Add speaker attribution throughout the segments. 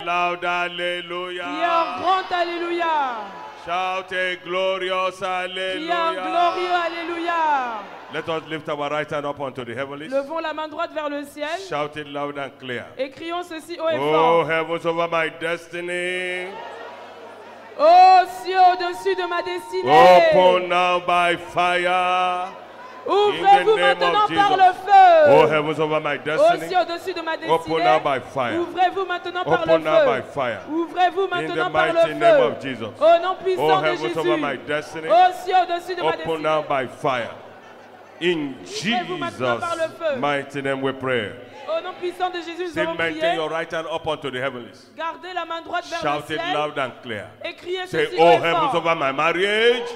Speaker 1: Loud hallelujah.
Speaker 2: Criez un grand alléluia.
Speaker 1: Shout a glorious
Speaker 2: Criez un
Speaker 1: hallelujah.
Speaker 2: glorieux alléluia.
Speaker 1: Let us lift our right hand up unto the heavens.
Speaker 2: Levons la main droite vers le ciel.
Speaker 1: Shout it loud and clear.
Speaker 2: Et crions ceci haut et
Speaker 1: Oh,
Speaker 2: fort.
Speaker 1: heavens over my destiny.
Speaker 2: Ô cieux au-dessus de ma destinée.
Speaker 1: Open now by fire.
Speaker 2: Ouvrez-vous
Speaker 1: In the name
Speaker 2: maintenant
Speaker 1: of
Speaker 2: par
Speaker 1: Jesus.
Speaker 2: le feu.
Speaker 1: Oh, heavens over my
Speaker 2: Ô
Speaker 1: destiny.
Speaker 2: cieux au-dessus de ma
Speaker 1: Open now
Speaker 2: destinée.
Speaker 1: by fire.
Speaker 2: Ouvrez-vous maintenant par le
Speaker 1: Open now by
Speaker 2: feu.
Speaker 1: fire.
Speaker 2: Ouvrez-vous
Speaker 1: In
Speaker 2: maintenant
Speaker 1: the
Speaker 2: par le
Speaker 1: mighty name
Speaker 2: feu.
Speaker 1: of Jesus.
Speaker 2: Au nom
Speaker 1: Oh,
Speaker 2: puissant de
Speaker 1: heavens over my
Speaker 2: Jésus.
Speaker 1: destiny.
Speaker 2: Ô cieux au-dessus de ma
Speaker 1: Open
Speaker 2: destinée.
Speaker 1: now by fire. In
Speaker 2: Ouvrez-vous maintenant par le
Speaker 1: Jesus'
Speaker 2: feu.
Speaker 1: mighty name we pray.
Speaker 2: Au nom puissant de Jésus, nous
Speaker 1: Still
Speaker 2: allons
Speaker 1: maintain
Speaker 2: prier.
Speaker 1: your right hand up unto the heavens.
Speaker 2: Gardez la main droite vers
Speaker 1: Shout
Speaker 2: le
Speaker 1: it
Speaker 2: ciel.
Speaker 1: loud and clear.
Speaker 2: Et criez
Speaker 1: Say,
Speaker 2: ceci
Speaker 1: oh,
Speaker 2: haut et
Speaker 1: heavens
Speaker 2: fort.
Speaker 1: over my marriage.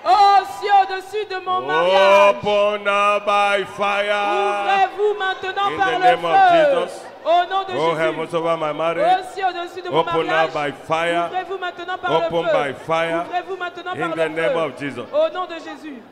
Speaker 2: Ô cieux au-dessus de mon mariage.
Speaker 1: Open now by fire.
Speaker 2: Ouvrez-vous maintenant
Speaker 1: In
Speaker 2: par
Speaker 1: the
Speaker 2: le
Speaker 1: name of
Speaker 2: feu.
Speaker 1: Jesus.
Speaker 2: Au nom de
Speaker 1: Oh,
Speaker 2: Jésus.
Speaker 1: heavens over my marriage.
Speaker 2: Ô cieux au-dessus de mon
Speaker 1: Open now
Speaker 2: mariage.
Speaker 1: by fire.
Speaker 2: Ouvrez-vous maintenant par
Speaker 1: Open
Speaker 2: le feu.
Speaker 1: by fire.
Speaker 2: Ouvrez-vous maintenant
Speaker 1: In
Speaker 2: par
Speaker 1: the
Speaker 2: le
Speaker 1: name
Speaker 2: feu.
Speaker 1: of Jesus.
Speaker 2: Au nom de Jésus.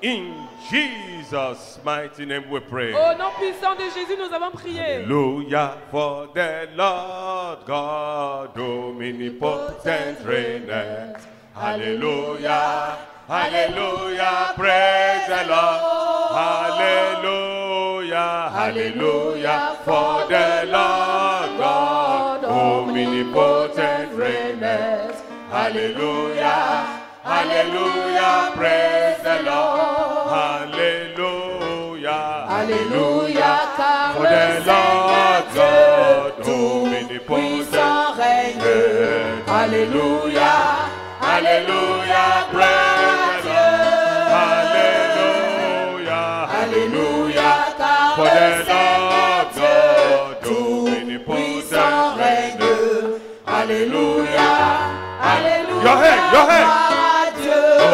Speaker 1: In Jesus' mighty name we pray.
Speaker 2: Au nom puissant de Jésus, nous avons prié.
Speaker 1: Hallelujah, for the Lord God omnipotent reigneth. Hallelujah, hallelujah, praise the Lord. Hallelujah, hallelujah, for the Lord God omnipotent reigneth. Hallelujah, hallelujah, praise the Lord. Hallelujah, hallelujah, for the Lord God omnipotent reigneth. Hallelujah, hallelujah, praise the Lord. Hallelujah, hallelujah, for the Lord God omnipotent reigneth. Hallelujah, hallelujah. Your hand, your hand. Oh,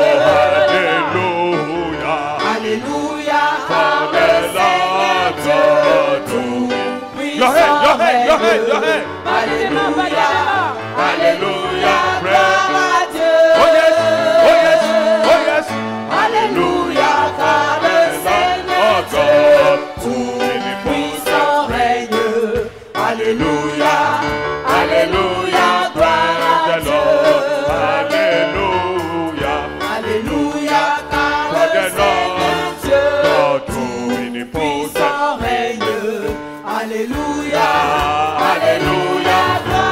Speaker 1: hallelujah, hallelujah, for the Lord God omnipotent. Your hand, your hand, your hand, your hand. Hallelujah, hallelujah, praise. Oh yes, oh yes, oh yes. Hallelujah, for the Lord God omnipotent reigneth. Hallelujah, hallelujah, praise the Lord. Hallelujah, hallelujah, for the Lord God omnipotent reigneth. Hallelujah, hallelujah,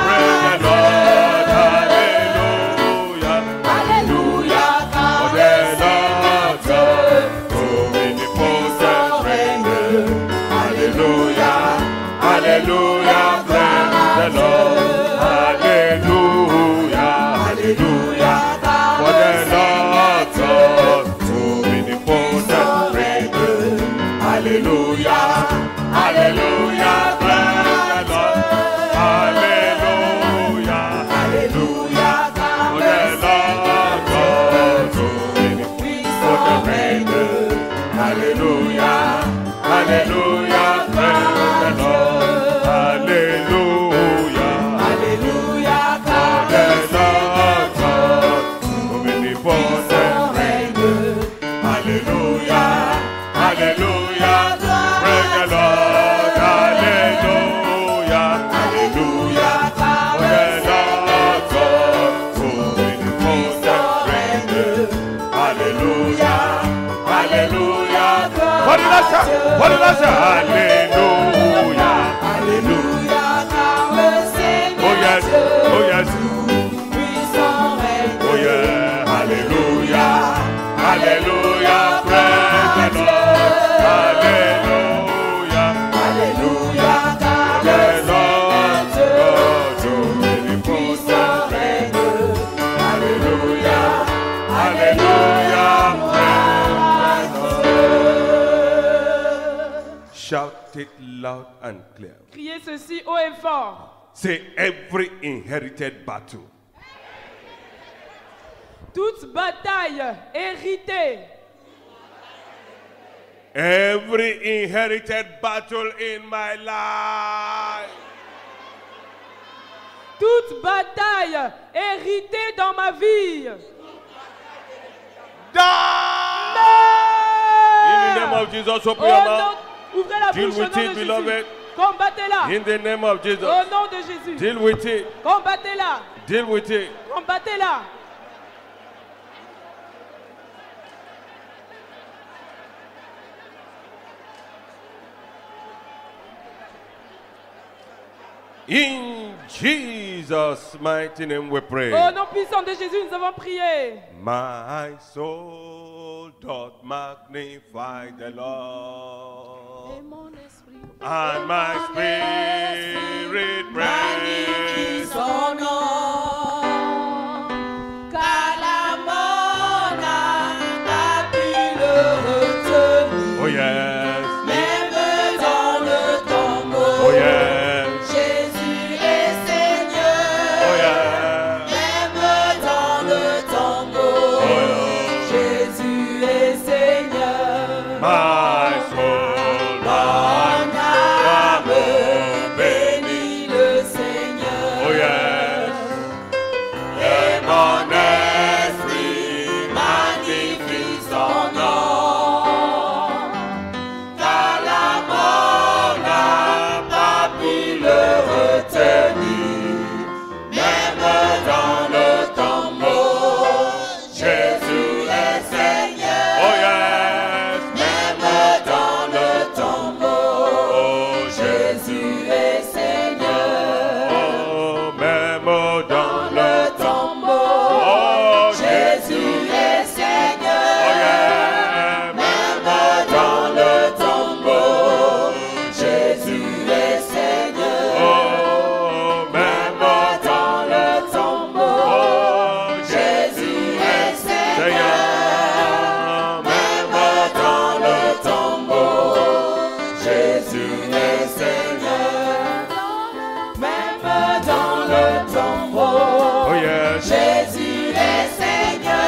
Speaker 1: praise the Lord. Hallelujah, hallelujah, for the Lord God omnipotent reigneth. Hallelujah, hallelujah, praise the Lord. Hallelujah, hallelujah, for the Lord God omnipotent reigneth. Hallelujah, hallelujah, praise the Lord. Hallelujah, hallelujah, for the Lord God omnipotent reigneth. Hallelujah, hallelujah, praise the Lord. Hallelujah, hallelujah, for the Lord God omnipotent reigneth. Hallelujah, hallelujah, praise the Lord. Hallelujah, hallelujah, for the Lord God omnipotent reigneth. Hallelujah, hallelujah, for the Lord, for the Lord, hallelujah, hallelujah. Oh yes, oh yes, oh yeah, hallelujah, hallelujah, praise the Lord. Hallelujah, hallelujah, the Lord God omnipotent reigneth. Hallelujah, hallelujah, praise the Lord. Shout it loud and clear.
Speaker 2: Criez ceci haut et fort.
Speaker 1: Say every inherited battle.
Speaker 2: Toute bataille héritée.
Speaker 1: Every inherited battle in my life.
Speaker 2: toute bataille héritée dans ma vie.
Speaker 1: In the name of Jesus, open
Speaker 2: Au
Speaker 1: your
Speaker 2: nom,
Speaker 1: mouth.
Speaker 2: ouvrez la
Speaker 1: Deal
Speaker 2: bouche au
Speaker 1: with
Speaker 2: nom
Speaker 1: it,
Speaker 2: de
Speaker 1: beloved.
Speaker 2: Jésus. Combattez-la.
Speaker 1: In the name of Jesus.
Speaker 2: Au nom de Jésus.
Speaker 1: Deal with it.
Speaker 2: Combattez-la.
Speaker 1: Deal with it.
Speaker 2: Combattez-la.
Speaker 1: In Jesus' mighty name we pray.
Speaker 2: Au nom puissant de Jésus, nous avons prié.
Speaker 1: My soul doth magnify the Lord, and my spirit praise.
Speaker 3: Son nom, car la mort n'a pu le retenir.
Speaker 1: Oh yes,
Speaker 3: Même dans le tombeau,
Speaker 1: oh yes,
Speaker 3: Jésus est Seigneur.
Speaker 1: oh yes,
Speaker 3: Même dans le tombeau,
Speaker 1: oh yes.
Speaker 3: Jésus est Seigneur.
Speaker 1: My soul,
Speaker 3: Mon âme bénit le Seigneur.
Speaker 1: oh yes,
Speaker 3: Et mon esprit magnifie son nom, car la mort n'a pas pu le retenir. Même dans le tombeau, Jésus est Seigneur.
Speaker 1: oh yes,
Speaker 3: Même dans le tombeau,
Speaker 1: oh
Speaker 3: Jésus est Seigneur.
Speaker 1: oh, même dans le
Speaker 3: Le tombeau,
Speaker 1: oh
Speaker 3: Jésus est
Speaker 1: oh
Speaker 3: Seigneur.
Speaker 1: yeah,
Speaker 3: Même dans le tombeau, Jésus est Seigneur.
Speaker 1: oh même
Speaker 3: Dans le tombeau,
Speaker 1: oh
Speaker 3: Jésus est Seigneur.
Speaker 1: Seigneur,
Speaker 3: Même dans le tombeau, Jésus est Seigneur. Même dans le tombeau,
Speaker 1: oh yes,
Speaker 3: Jésus est Seigneur.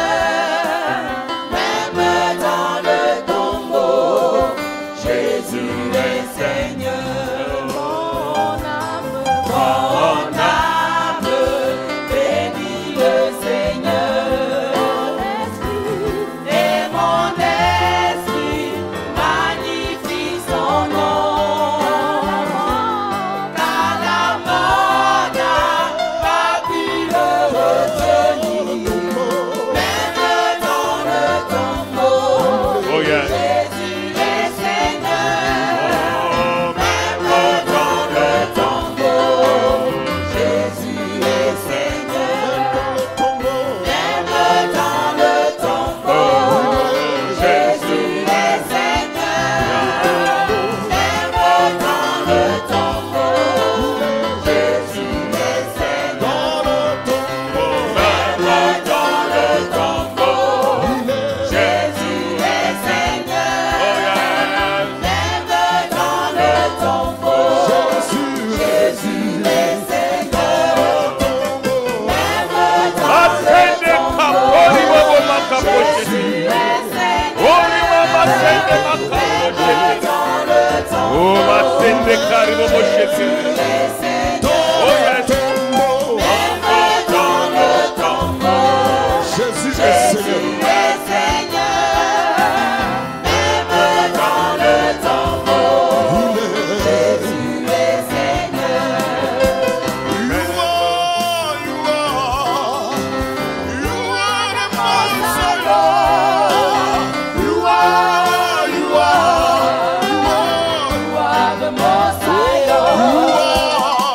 Speaker 3: Même dans le tombeau, Jésus est Seigneur. Mon âme bénit le Seigneur. Et mon esprit magnifie son nom. Car la mort n'a pas pu le retenir. Même dans le tombeau,
Speaker 1: oh yes,
Speaker 3: Jésus est Seigneur.
Speaker 1: oh
Speaker 3: Même dans le tombeau, Jésus est Seigneur. Même dans le tombeau, Jésus est Seigneur. Même dans le tombeau, Jésus est Seigneur. Même dans le tombeau, Jésus est Seigneur.
Speaker 1: oh yes,
Speaker 3: Même dans le tombeau, Jésus est Seigneur. Même dans
Speaker 1: Ascende
Speaker 3: le
Speaker 1: kapori
Speaker 3: tombeau,
Speaker 1: wabo makaposheti.
Speaker 3: Jésus est Seigneur.
Speaker 1: Ori mama sende
Speaker 3: Même
Speaker 1: makaposheti.
Speaker 3: dans le tombeau,
Speaker 1: Oh masende karibo mosheti.
Speaker 3: Jésus est Seigneur.
Speaker 1: Oh yes,
Speaker 3: Même dans le tombeau,
Speaker 4: Jésus est
Speaker 3: Jésus
Speaker 4: Seigneur.
Speaker 3: est Seigneur. Même dans le tombeau, Jésus est Seigneur.
Speaker 4: You are the Messiah.
Speaker 3: You are the Most High God.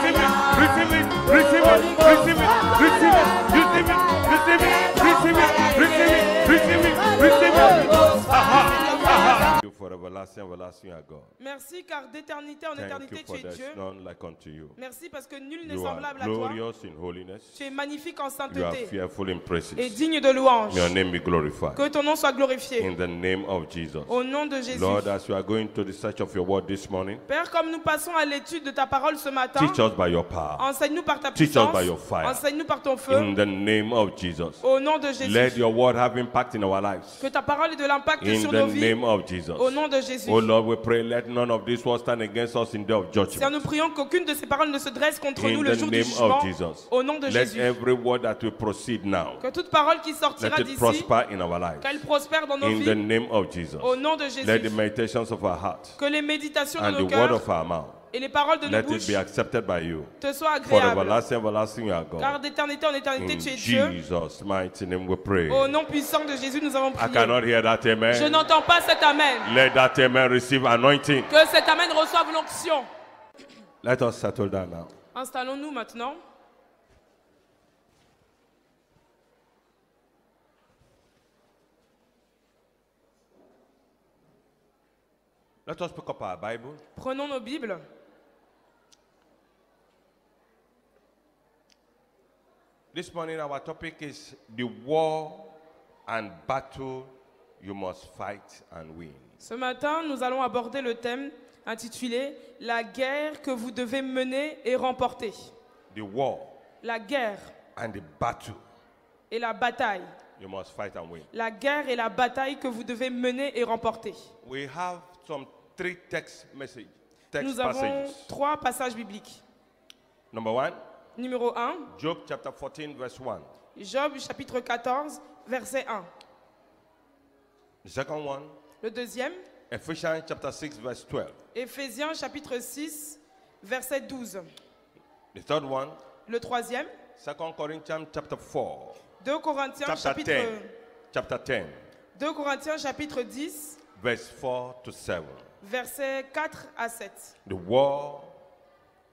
Speaker 1: receive it, receive it, receive it, receive it, receive it, receive it, receive it, receive it, receive it, receive it, receive it. Thank you for everlasting, everlasting God.
Speaker 2: Merci car d'éternité en
Speaker 1: Thank
Speaker 2: éternité
Speaker 1: you
Speaker 2: tu
Speaker 1: for
Speaker 2: es
Speaker 1: there's
Speaker 2: Dieu.
Speaker 1: none like unto you.
Speaker 2: Merci parce que nul n'est
Speaker 1: You are
Speaker 2: semblable à toi.
Speaker 1: glorious in holiness.
Speaker 2: Tu es magnifique en
Speaker 1: You are
Speaker 2: sainteté
Speaker 1: fearful in praises.
Speaker 2: et digne de louange.
Speaker 1: May your name be glorified.
Speaker 2: Que ton nom soit glorifié.
Speaker 1: In the name of Jesus.
Speaker 2: Au nom de Jésus.
Speaker 1: Lord, as we are going to the search of your word this morning,
Speaker 2: Père, comme nous passons à l'étude de ta parole ce matin,
Speaker 1: teach us by your power.
Speaker 2: enseigne-nous par ta
Speaker 1: Teach us
Speaker 2: puissance,
Speaker 1: by your fire.
Speaker 2: enseigne-nous par ton feu,
Speaker 1: In the name of Jesus.
Speaker 2: au nom de Jésus.
Speaker 1: Let your word have impact in our lives.
Speaker 2: Que ta parole ait de l'impact
Speaker 1: In
Speaker 2: sur
Speaker 1: the
Speaker 2: nos vies,
Speaker 1: name of Jesus.
Speaker 2: au nom de Jésus.
Speaker 1: Oh Lord, we pray, let none of these words stand against us in day of
Speaker 2: Seigneur,
Speaker 1: judgment.
Speaker 2: nous prions qu'aucune de ces paroles ne se dresse contre nous
Speaker 1: In
Speaker 2: le
Speaker 1: the
Speaker 2: jour du
Speaker 1: name
Speaker 2: jugement,
Speaker 1: of Jesus.
Speaker 2: au nom de
Speaker 1: Let
Speaker 2: Jésus.
Speaker 1: every word that will proceed now,
Speaker 2: Que toute parole qui
Speaker 1: let
Speaker 2: sortira
Speaker 1: it
Speaker 2: d'ici,
Speaker 1: prosper in our lives.
Speaker 2: qu'elle prospère dans nos
Speaker 1: In the
Speaker 2: vies,
Speaker 1: name of Jesus.
Speaker 2: au nom de
Speaker 1: Let the
Speaker 2: Jésus.
Speaker 1: meditations of our heart
Speaker 2: Que les méditations de
Speaker 1: and
Speaker 2: nos
Speaker 1: the word
Speaker 2: cœurs
Speaker 1: of our mouth
Speaker 2: Et les paroles de nos
Speaker 1: let it
Speaker 2: bouches
Speaker 1: be accepted by you.
Speaker 2: te soient
Speaker 1: For
Speaker 2: agréables.
Speaker 1: everlasting, everlasting you are
Speaker 2: Car
Speaker 1: God.
Speaker 2: d'éternité en éternité,
Speaker 1: In
Speaker 2: tu es Dieu.
Speaker 1: Jesus' mighty name we pray.
Speaker 2: Au nom puissant de Jésus, nous avons
Speaker 1: I
Speaker 2: prié.
Speaker 1: cannot hear that
Speaker 2: Je
Speaker 1: amen.
Speaker 2: n'entends pas cet amen.
Speaker 1: Let that amen receive anointing.
Speaker 2: Que cet amen reçoive l'onction.
Speaker 1: Let us settle down now.
Speaker 2: Installons-nous maintenant.
Speaker 1: Let us pick up our Bible.
Speaker 2: Prenons nos Bibles.
Speaker 1: This morning our topic is the war and battle you must fight and win.
Speaker 2: Ce matin, nous allons aborder le thème intitulé « La guerre que vous devez mener et remporter
Speaker 1: The war ».
Speaker 2: La guerre
Speaker 1: and the battle
Speaker 2: et la bataille.
Speaker 1: you must fight and win.
Speaker 2: La guerre et la bataille que vous devez mener et remporter.
Speaker 1: We have some three text
Speaker 2: Nous avons
Speaker 1: passages.
Speaker 2: 3 passages bibliques.
Speaker 1: Number 1,
Speaker 2: Numéro 1,
Speaker 1: Job chapter 14 verse 1.
Speaker 2: Job chapitre 14, verset 1.
Speaker 1: The second one,
Speaker 2: Le deuxième,
Speaker 1: Ephesians chapter 6 verse 12.
Speaker 2: Éphésiens chapitre 6, verset 12.
Speaker 1: The third one,
Speaker 2: Le troisième,
Speaker 1: 2 Corinthians chapter 4,
Speaker 2: 2 Corinthiens chapitre 10,
Speaker 1: verse 4 to 7.
Speaker 2: versets 4 à 7.
Speaker 1: The war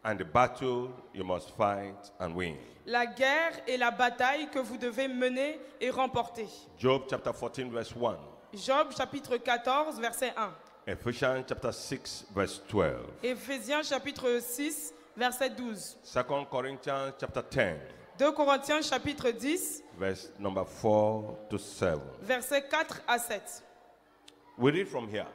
Speaker 1: and the battle you must fight and win.
Speaker 2: La guerre et la bataille que vous devez mener et remporter.
Speaker 1: Job chapter 14 verse 1.
Speaker 2: Job chapitre 14, verset 1.
Speaker 1: Ephesians chapter 6 verse 12.
Speaker 2: Éphésiens chapitre 6, verset 12.
Speaker 1: 2 Corinthians chapter 10
Speaker 2: 2 Corinthiens chapitre 10,
Speaker 1: verse number 4 to 7.
Speaker 2: versets 4 à 7.
Speaker 1: We read from here.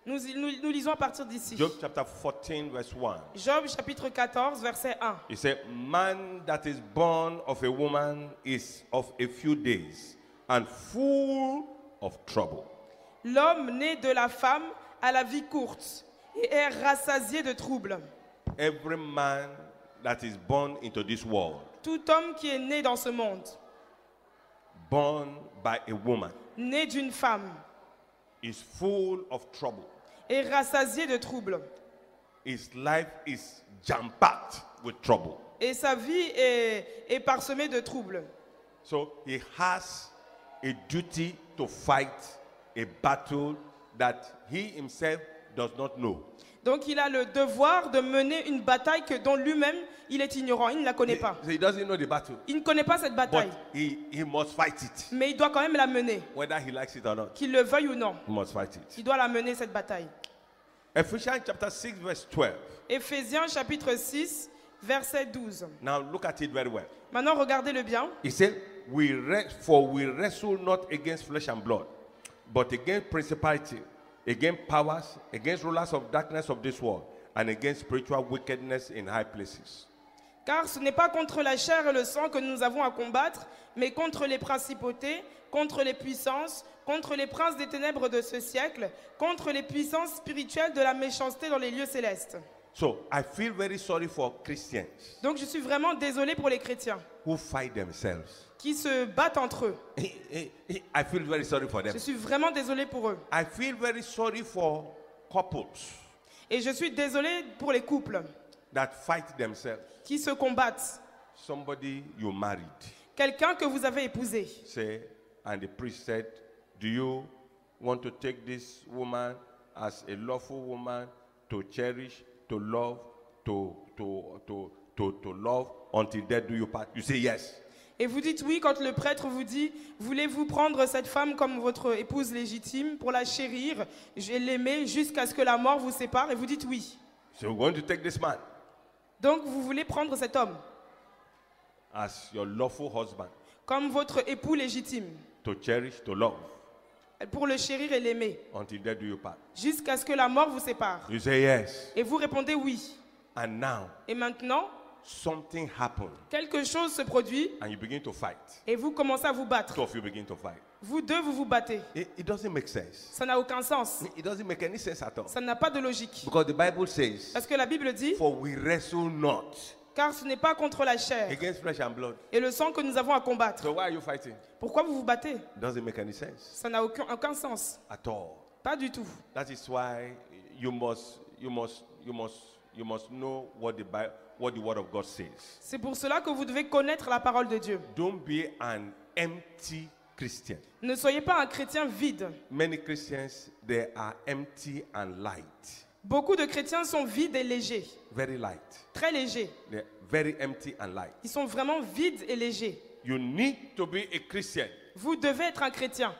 Speaker 2: Nous lisons à partir d'ici.
Speaker 1: Job chapter 14 verse 1.
Speaker 2: Job chapitre 14, verset 1.
Speaker 1: He said, man that is born of a woman is of a few days and full of trouble.
Speaker 2: L'homme né de la femme a la vie courte et est rassasié de troubles.
Speaker 1: Every man that is born into this world,
Speaker 2: Tout homme qui est né dans ce monde,
Speaker 1: born by a woman,
Speaker 2: né d'une femme,
Speaker 1: is full of trouble.
Speaker 2: est rassasié de troubles.
Speaker 1: His life is jam-packed with trouble.
Speaker 2: Et sa vie est parsemée de troubles.
Speaker 1: So he has a duty to fight a battle that he himself does not know.
Speaker 2: Donc il a le devoir de mener une bataille dont lui-même il est ignorant, il ne la connaît pas.
Speaker 1: So he doesn't know the battle,
Speaker 2: Il ne connaît pas cette
Speaker 1: but
Speaker 2: bataille,
Speaker 1: he must fight it.
Speaker 2: mais il doit quand même la mener,
Speaker 1: Whether he likes it or not,
Speaker 2: qu'il le veuille ou non.
Speaker 1: he must fight it.
Speaker 2: Il doit la mener cette bataille.
Speaker 1: Ephesians chapter 6 verse 12.
Speaker 2: Éphésiens chapitre 6, verset 12.
Speaker 1: Now look at it very well.
Speaker 2: Maintenant regardez-le bien.
Speaker 1: He said, for we wrestle not against flesh and blood, but against principality, against powers, against rulers of darkness of this world, and against spiritual wickedness in high places.
Speaker 2: Car ce n'est pas contre la chair et le sang que nous avons à combattre, mais contre les principautés, contre les puissances, contre les princes des ténèbres de ce siècle, contre les puissances spirituelles de la méchanceté dans les lieux célestes.
Speaker 1: So I feel very sorry for Christians
Speaker 2: Donc je suis vraiment désolé pour les chrétiens
Speaker 1: who fight themselves.
Speaker 2: qui se battent entre eux.
Speaker 1: I feel very sorry for them.
Speaker 2: Je suis vraiment désolé pour eux.
Speaker 1: I feel very sorry for couples
Speaker 2: Et je suis désolé pour les couples
Speaker 1: that fight themselves.
Speaker 2: qui se combattent.
Speaker 1: Somebody you married,
Speaker 2: Quelqu'un que vous avez épousé.
Speaker 1: say, and the priest said, do you want to take this woman as a lawful woman to cherish, to love, to love until death do you part? You say yes.
Speaker 2: Et vous dites oui quand le prêtre vous dit « Voulez-vous prendre cette femme comme votre épouse légitime pour la chérir, l'aimer jusqu'à ce que la mort vous sépare ?» Et vous dites oui.
Speaker 1: So you're going to take this man
Speaker 2: Donc vous voulez prendre cet homme
Speaker 1: as your lawful husband
Speaker 2: comme votre époux légitime
Speaker 1: to cherish, to love
Speaker 2: pour le chérir et l'aimer
Speaker 1: until death do you part.
Speaker 2: jusqu'à ce que la mort vous sépare.
Speaker 1: You say yes.
Speaker 2: Et vous répondez oui.
Speaker 1: And now
Speaker 2: Et maintenant,
Speaker 1: something happened
Speaker 2: quelque chose se produit
Speaker 1: and you begin to fight.
Speaker 2: et vous commencez à vous battre.
Speaker 1: Two of you begin to fight.
Speaker 2: Vous deux, vous vous battez.
Speaker 1: It doesn't make sense.
Speaker 2: Ça n'a aucun sens.
Speaker 1: It doesn't make any sense at all.
Speaker 2: Ça n'a pas de logique.
Speaker 1: Because the Bible says,
Speaker 2: Parce que la Bible dit
Speaker 1: for we wrestle not
Speaker 2: « Car ce n'est pas contre la chair
Speaker 1: against flesh and blood.
Speaker 2: et le sang que nous avons à combattre.
Speaker 1: So why are you fighting? »
Speaker 2: Pourquoi vous vous battez?
Speaker 1: It doesn't make any sense
Speaker 2: Ça n'a aucun sens.
Speaker 1: at all.
Speaker 2: Pas du tout.
Speaker 1: That is why you must you must know what the Word of God says.
Speaker 2: C'est pour cela que vous devez connaître la parole de Dieu.
Speaker 1: Don't be an empty Christian.
Speaker 2: Ne soyez pas un chrétien vide.
Speaker 1: Many Christians, they are empty and light.
Speaker 2: Beaucoup de chrétiens sont vides et légers,
Speaker 1: Very light.
Speaker 2: très légers.
Speaker 1: They're very empty and light.
Speaker 2: Ils sont vraiment vides et légers.
Speaker 1: You need to be a Christian
Speaker 2: Vous devez être un chrétien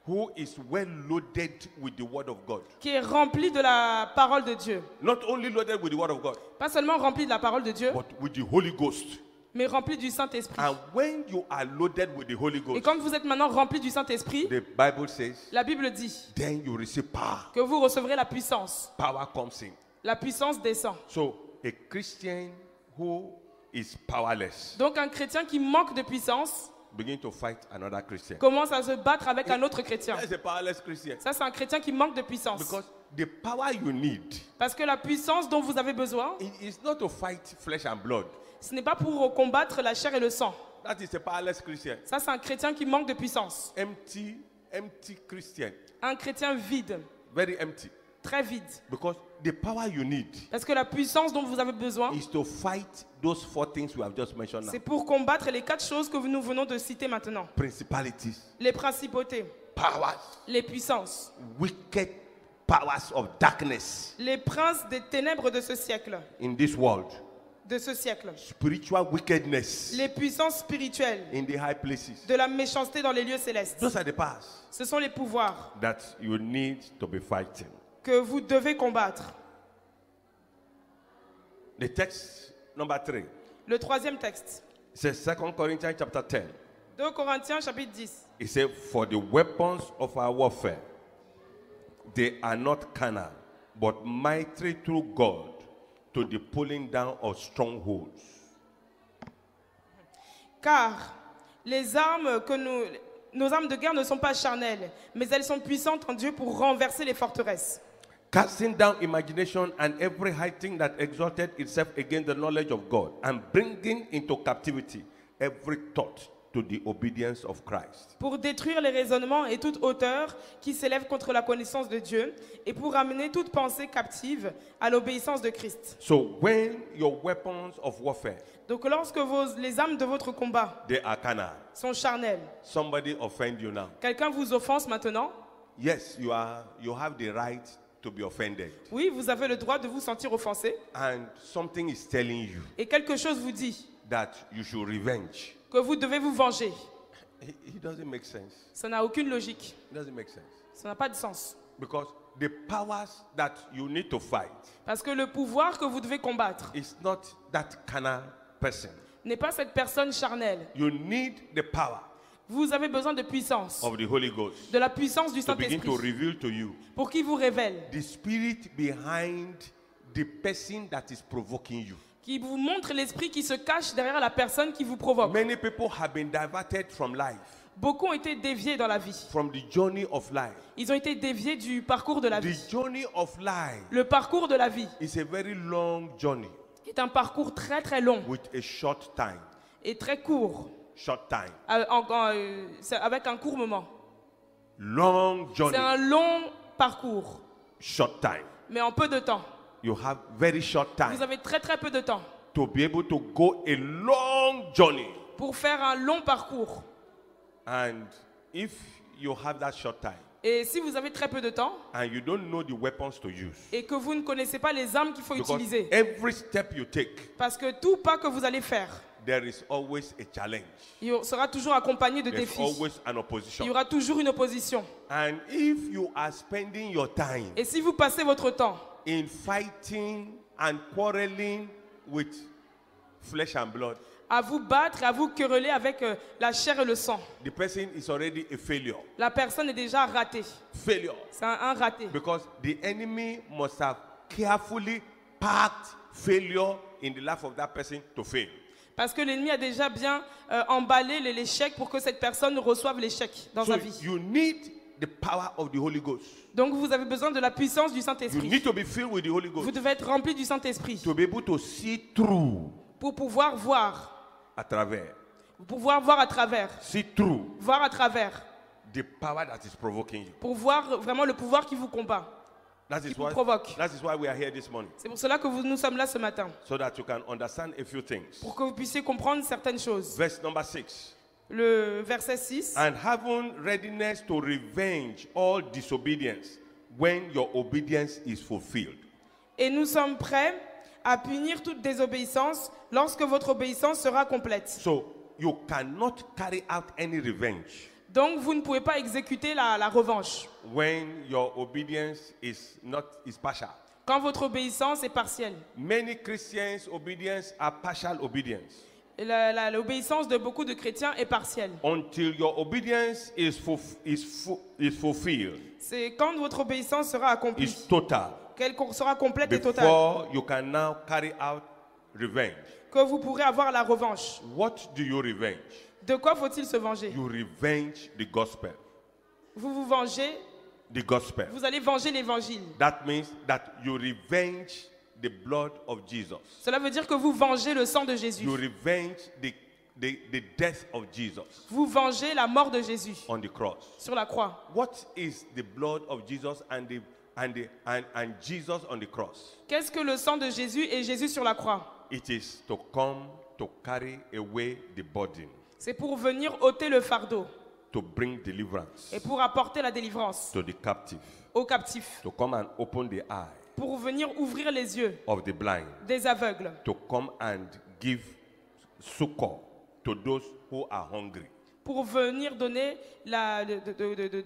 Speaker 1: who is well loaded with the Word of God.
Speaker 2: qui est rempli de la parole de Dieu.
Speaker 1: Not only loaded with the Word of God,
Speaker 2: Pas seulement rempli de la parole de Dieu,
Speaker 1: but with the Holy Ghost.
Speaker 2: mais rempli du Saint-Esprit.
Speaker 1: And when you are loaded with the Holy
Speaker 2: Et
Speaker 1: Ghost,
Speaker 2: quand vous êtes maintenant rempli du Saint-Esprit,
Speaker 1: the Bible says,
Speaker 2: la Bible dit
Speaker 1: then you receive power.
Speaker 2: que vous recevrez la puissance.
Speaker 1: Power comes in.
Speaker 2: La puissance descend.
Speaker 1: So a Christian who is powerless
Speaker 2: Donc un chrétien qui manque de puissance
Speaker 1: begin to fight another Christian.
Speaker 2: commence à se battre avec un autre chrétien.
Speaker 1: That's a powerless Christian.
Speaker 2: Ça, c'est un chrétien qui manque de puissance.
Speaker 1: Because the power you need
Speaker 2: Parce que la puissance dont vous avez besoin,
Speaker 1: it is not to fight flesh and blood.
Speaker 2: ce n'est pas pour combattre la chair et le sang.
Speaker 1: That is a powerless Christian.
Speaker 2: Ça, c'est un chrétien qui manque de puissance.
Speaker 1: Empty Christian.
Speaker 2: Un chrétien vide,
Speaker 1: Very empty.
Speaker 2: très vide.
Speaker 1: Because the power you need
Speaker 2: Parce que la puissance dont vous avez besoin,
Speaker 1: is to fight those four things we have just mentioned now.
Speaker 2: c'est pour combattre les 4 choses que nous venons de citer maintenant.
Speaker 1: Principalities,
Speaker 2: Les principautés,
Speaker 1: powers,
Speaker 2: les puissances,
Speaker 1: wicked powers of darkness
Speaker 2: les princes des ténèbres de ce siècle.
Speaker 1: spiritual wickedness
Speaker 2: Les puissances spirituelles
Speaker 1: in the high places.
Speaker 2: de la méchanceté dans les lieux célestes.
Speaker 1: Those are the powers
Speaker 2: Ce sont les pouvoirs
Speaker 1: that you need to be fighting.
Speaker 2: que vous devez combattre.
Speaker 1: The text number 3
Speaker 2: Le 3e texte,
Speaker 1: says 2 Corinthians chapter 10.
Speaker 2: 2 Corinthiens chapitre 10.
Speaker 1: It says, for the weapons of our warfare, they are not carnal, but mighty through God to the pulling down of strongholds.
Speaker 2: Car les armes nos armes de guerre ne sont pas charnelles, mais elles sont puissantes en Dieu pour renverser les forteresses.
Speaker 1: Casting down imagination and every high thing that exalted itself against the knowledge of God, and bringing into captivity every thought to the obedience of Christ.
Speaker 2: Pour détruire les raisonnements et toute hauteur qui s'élève contre la connaissance de Dieu, et pour ramener toute pensée captive à l'obéissance de Christ.
Speaker 1: So when your weapons of warfare,
Speaker 2: Donc lorsque les armes de votre combat
Speaker 1: they are carnal,
Speaker 2: sont charnelles,
Speaker 1: somebody offend you now.
Speaker 2: quelqu'un vous offense maintenant,
Speaker 1: Yes, you have the right to be offended.
Speaker 2: oui, vous avez le droit de vous sentir offensé,
Speaker 1: And something is telling you
Speaker 2: et quelque chose vous dit
Speaker 1: that you should revenge.
Speaker 2: que vous devez vous venger.
Speaker 1: It doesn't make sense.
Speaker 2: Ça n'a aucune logique,
Speaker 1: It doesn't make sense.
Speaker 2: ça n'a pas de sens.
Speaker 1: Because the powers that you need to fight
Speaker 2: Parce que le pouvoir que vous devez combattre
Speaker 1: is not that carnal person.
Speaker 2: n'est pas cette personne charnelle.
Speaker 1: You need the power
Speaker 2: Vous avez besoin de puissance,
Speaker 1: of the Holy Ghost
Speaker 2: de la puissance du
Speaker 1: to begin to
Speaker 2: Saint-Esprit,
Speaker 1: reveal to you
Speaker 2: pour qu'il vous révèle,
Speaker 1: the spirit behind the person that is provoking you.
Speaker 2: qui vous montre l'esprit qui se cache derrière la personne qui vous provoque.
Speaker 1: Many people have been diverted from life,
Speaker 2: Beaucoup ont été déviés dans la vie.
Speaker 1: from the journey of life.
Speaker 2: Ils ont été déviés du parcours de la
Speaker 1: The
Speaker 2: vie.
Speaker 1: journey of life
Speaker 2: Le parcours de la vie
Speaker 1: is a very long journey
Speaker 2: est un parcours très très long
Speaker 1: with a short time.
Speaker 2: et très court,
Speaker 1: Short time.
Speaker 2: c'est avec un court moment.
Speaker 1: Long
Speaker 2: C'est
Speaker 1: journey.
Speaker 2: un long parcours,
Speaker 1: Short time.
Speaker 2: mais en peu de temps.
Speaker 1: You have very short time
Speaker 2: Vous avez très très peu de temps
Speaker 1: to be able to go a long journey.
Speaker 2: pour faire un long parcours.
Speaker 1: And if you have that short time
Speaker 2: Et si vous avez très peu de temps
Speaker 1: and you don't know the weapons to use,
Speaker 2: et que vous ne connaissez pas les armes qu'il faut
Speaker 1: because
Speaker 2: utiliser,
Speaker 1: every step you take,
Speaker 2: parce que tout pas que vous allez faire,
Speaker 1: there is always a challenge.
Speaker 2: il sera toujours accompagné de
Speaker 1: There's
Speaker 2: défis.
Speaker 1: always an
Speaker 2: Il y
Speaker 1: opposition.
Speaker 2: aura toujours une opposition.
Speaker 1: And if you are spending your time
Speaker 2: Et si vous passez votre temps
Speaker 1: in fighting and quarreling with flesh and blood,
Speaker 2: à vous battre et à vous quereller avec la chair et le sang,
Speaker 1: the person is already a failure.
Speaker 2: la personne est déjà ratée.
Speaker 1: Failure.
Speaker 2: C'est un raté.
Speaker 1: Because the enemy must have carefully packed failure in the life of that person to fail.
Speaker 2: Parce que l'ennemi a déjà bien emballé l'échec pour que cette personne reçoive l'échec dans
Speaker 1: So
Speaker 2: sa vie.
Speaker 1: you need the power of the Holy Ghost.
Speaker 2: Donc vous avez besoin de la puissance du
Speaker 1: You
Speaker 2: Saint-Esprit.
Speaker 1: need to be filled with the Holy
Speaker 2: Vous
Speaker 1: Ghost
Speaker 2: devez être rempli du Saint-Esprit
Speaker 1: to be able to see through
Speaker 2: pour pouvoir voir.
Speaker 1: à travers.
Speaker 2: Pour pouvoir voir à travers.
Speaker 1: See through
Speaker 2: Voir à travers.
Speaker 1: the power that is provoking you.
Speaker 2: Pour voir vraiment le pouvoir qui vous combat.
Speaker 1: That is
Speaker 2: qui vous provoque.
Speaker 1: That is why we are here this morning,
Speaker 2: C'est pour cela que nous sommes là ce matin,
Speaker 1: so that you can understand a few things.
Speaker 2: pour que vous puissiez comprendre certaines choses.
Speaker 1: Verse number 6.
Speaker 2: Le verset 6.
Speaker 1: And having readiness to revenge all disobedience when your obedience is fulfilled.
Speaker 2: Et nous sommes prêts à punir toute désobéissance lorsque votre obéissance sera complète.
Speaker 1: So you cannot carry out any revenge
Speaker 2: Donc vous ne pouvez pas exécuter la revanche
Speaker 1: when your obedience is partial.
Speaker 2: quand votre obéissance est partielle.
Speaker 1: Many Christians' obedience are partial obedience.
Speaker 2: Et l'obéissance de beaucoup de chrétiens est partielle.
Speaker 1: Until your obedience is fulfilled,
Speaker 2: C'est quand votre obéissance sera accomplie,
Speaker 1: is total,
Speaker 2: qu'elle sera complète et totale,
Speaker 1: before you can now carry out revenge.
Speaker 2: que vous pourrez avoir la revanche.
Speaker 1: What do you revenge?
Speaker 2: De quoi faut-il se venger?
Speaker 1: You revenge the gospel.
Speaker 2: Vous vous vengez,
Speaker 1: The gospel.
Speaker 2: vous allez venger l'évangile.
Speaker 1: That means that you revenge the blood of Jesus.
Speaker 2: Cela veut dire que vous vengez le sang de Jésus.
Speaker 1: You revenge the death of Jesus
Speaker 2: Vous vengez la mort de Jésus
Speaker 1: on the cross.
Speaker 2: sur la croix.
Speaker 1: What is the blood of Jesus and Jesus on the cross?
Speaker 2: Qu'est-ce que le sang de Jésus et Jésus sur la croix?
Speaker 1: It is to come to carry away the burden,
Speaker 2: C'est pour venir ôter le fardeau
Speaker 1: to bring deliverance
Speaker 2: et pour apporter la délivrance
Speaker 1: to the captive,
Speaker 2: aux captifs,
Speaker 1: to come and open the eye
Speaker 2: pour venir ouvrir les yeux
Speaker 1: of the blind,
Speaker 2: des aveugles,
Speaker 1: to come and give succor to those who are hungry,
Speaker 2: pour venir donner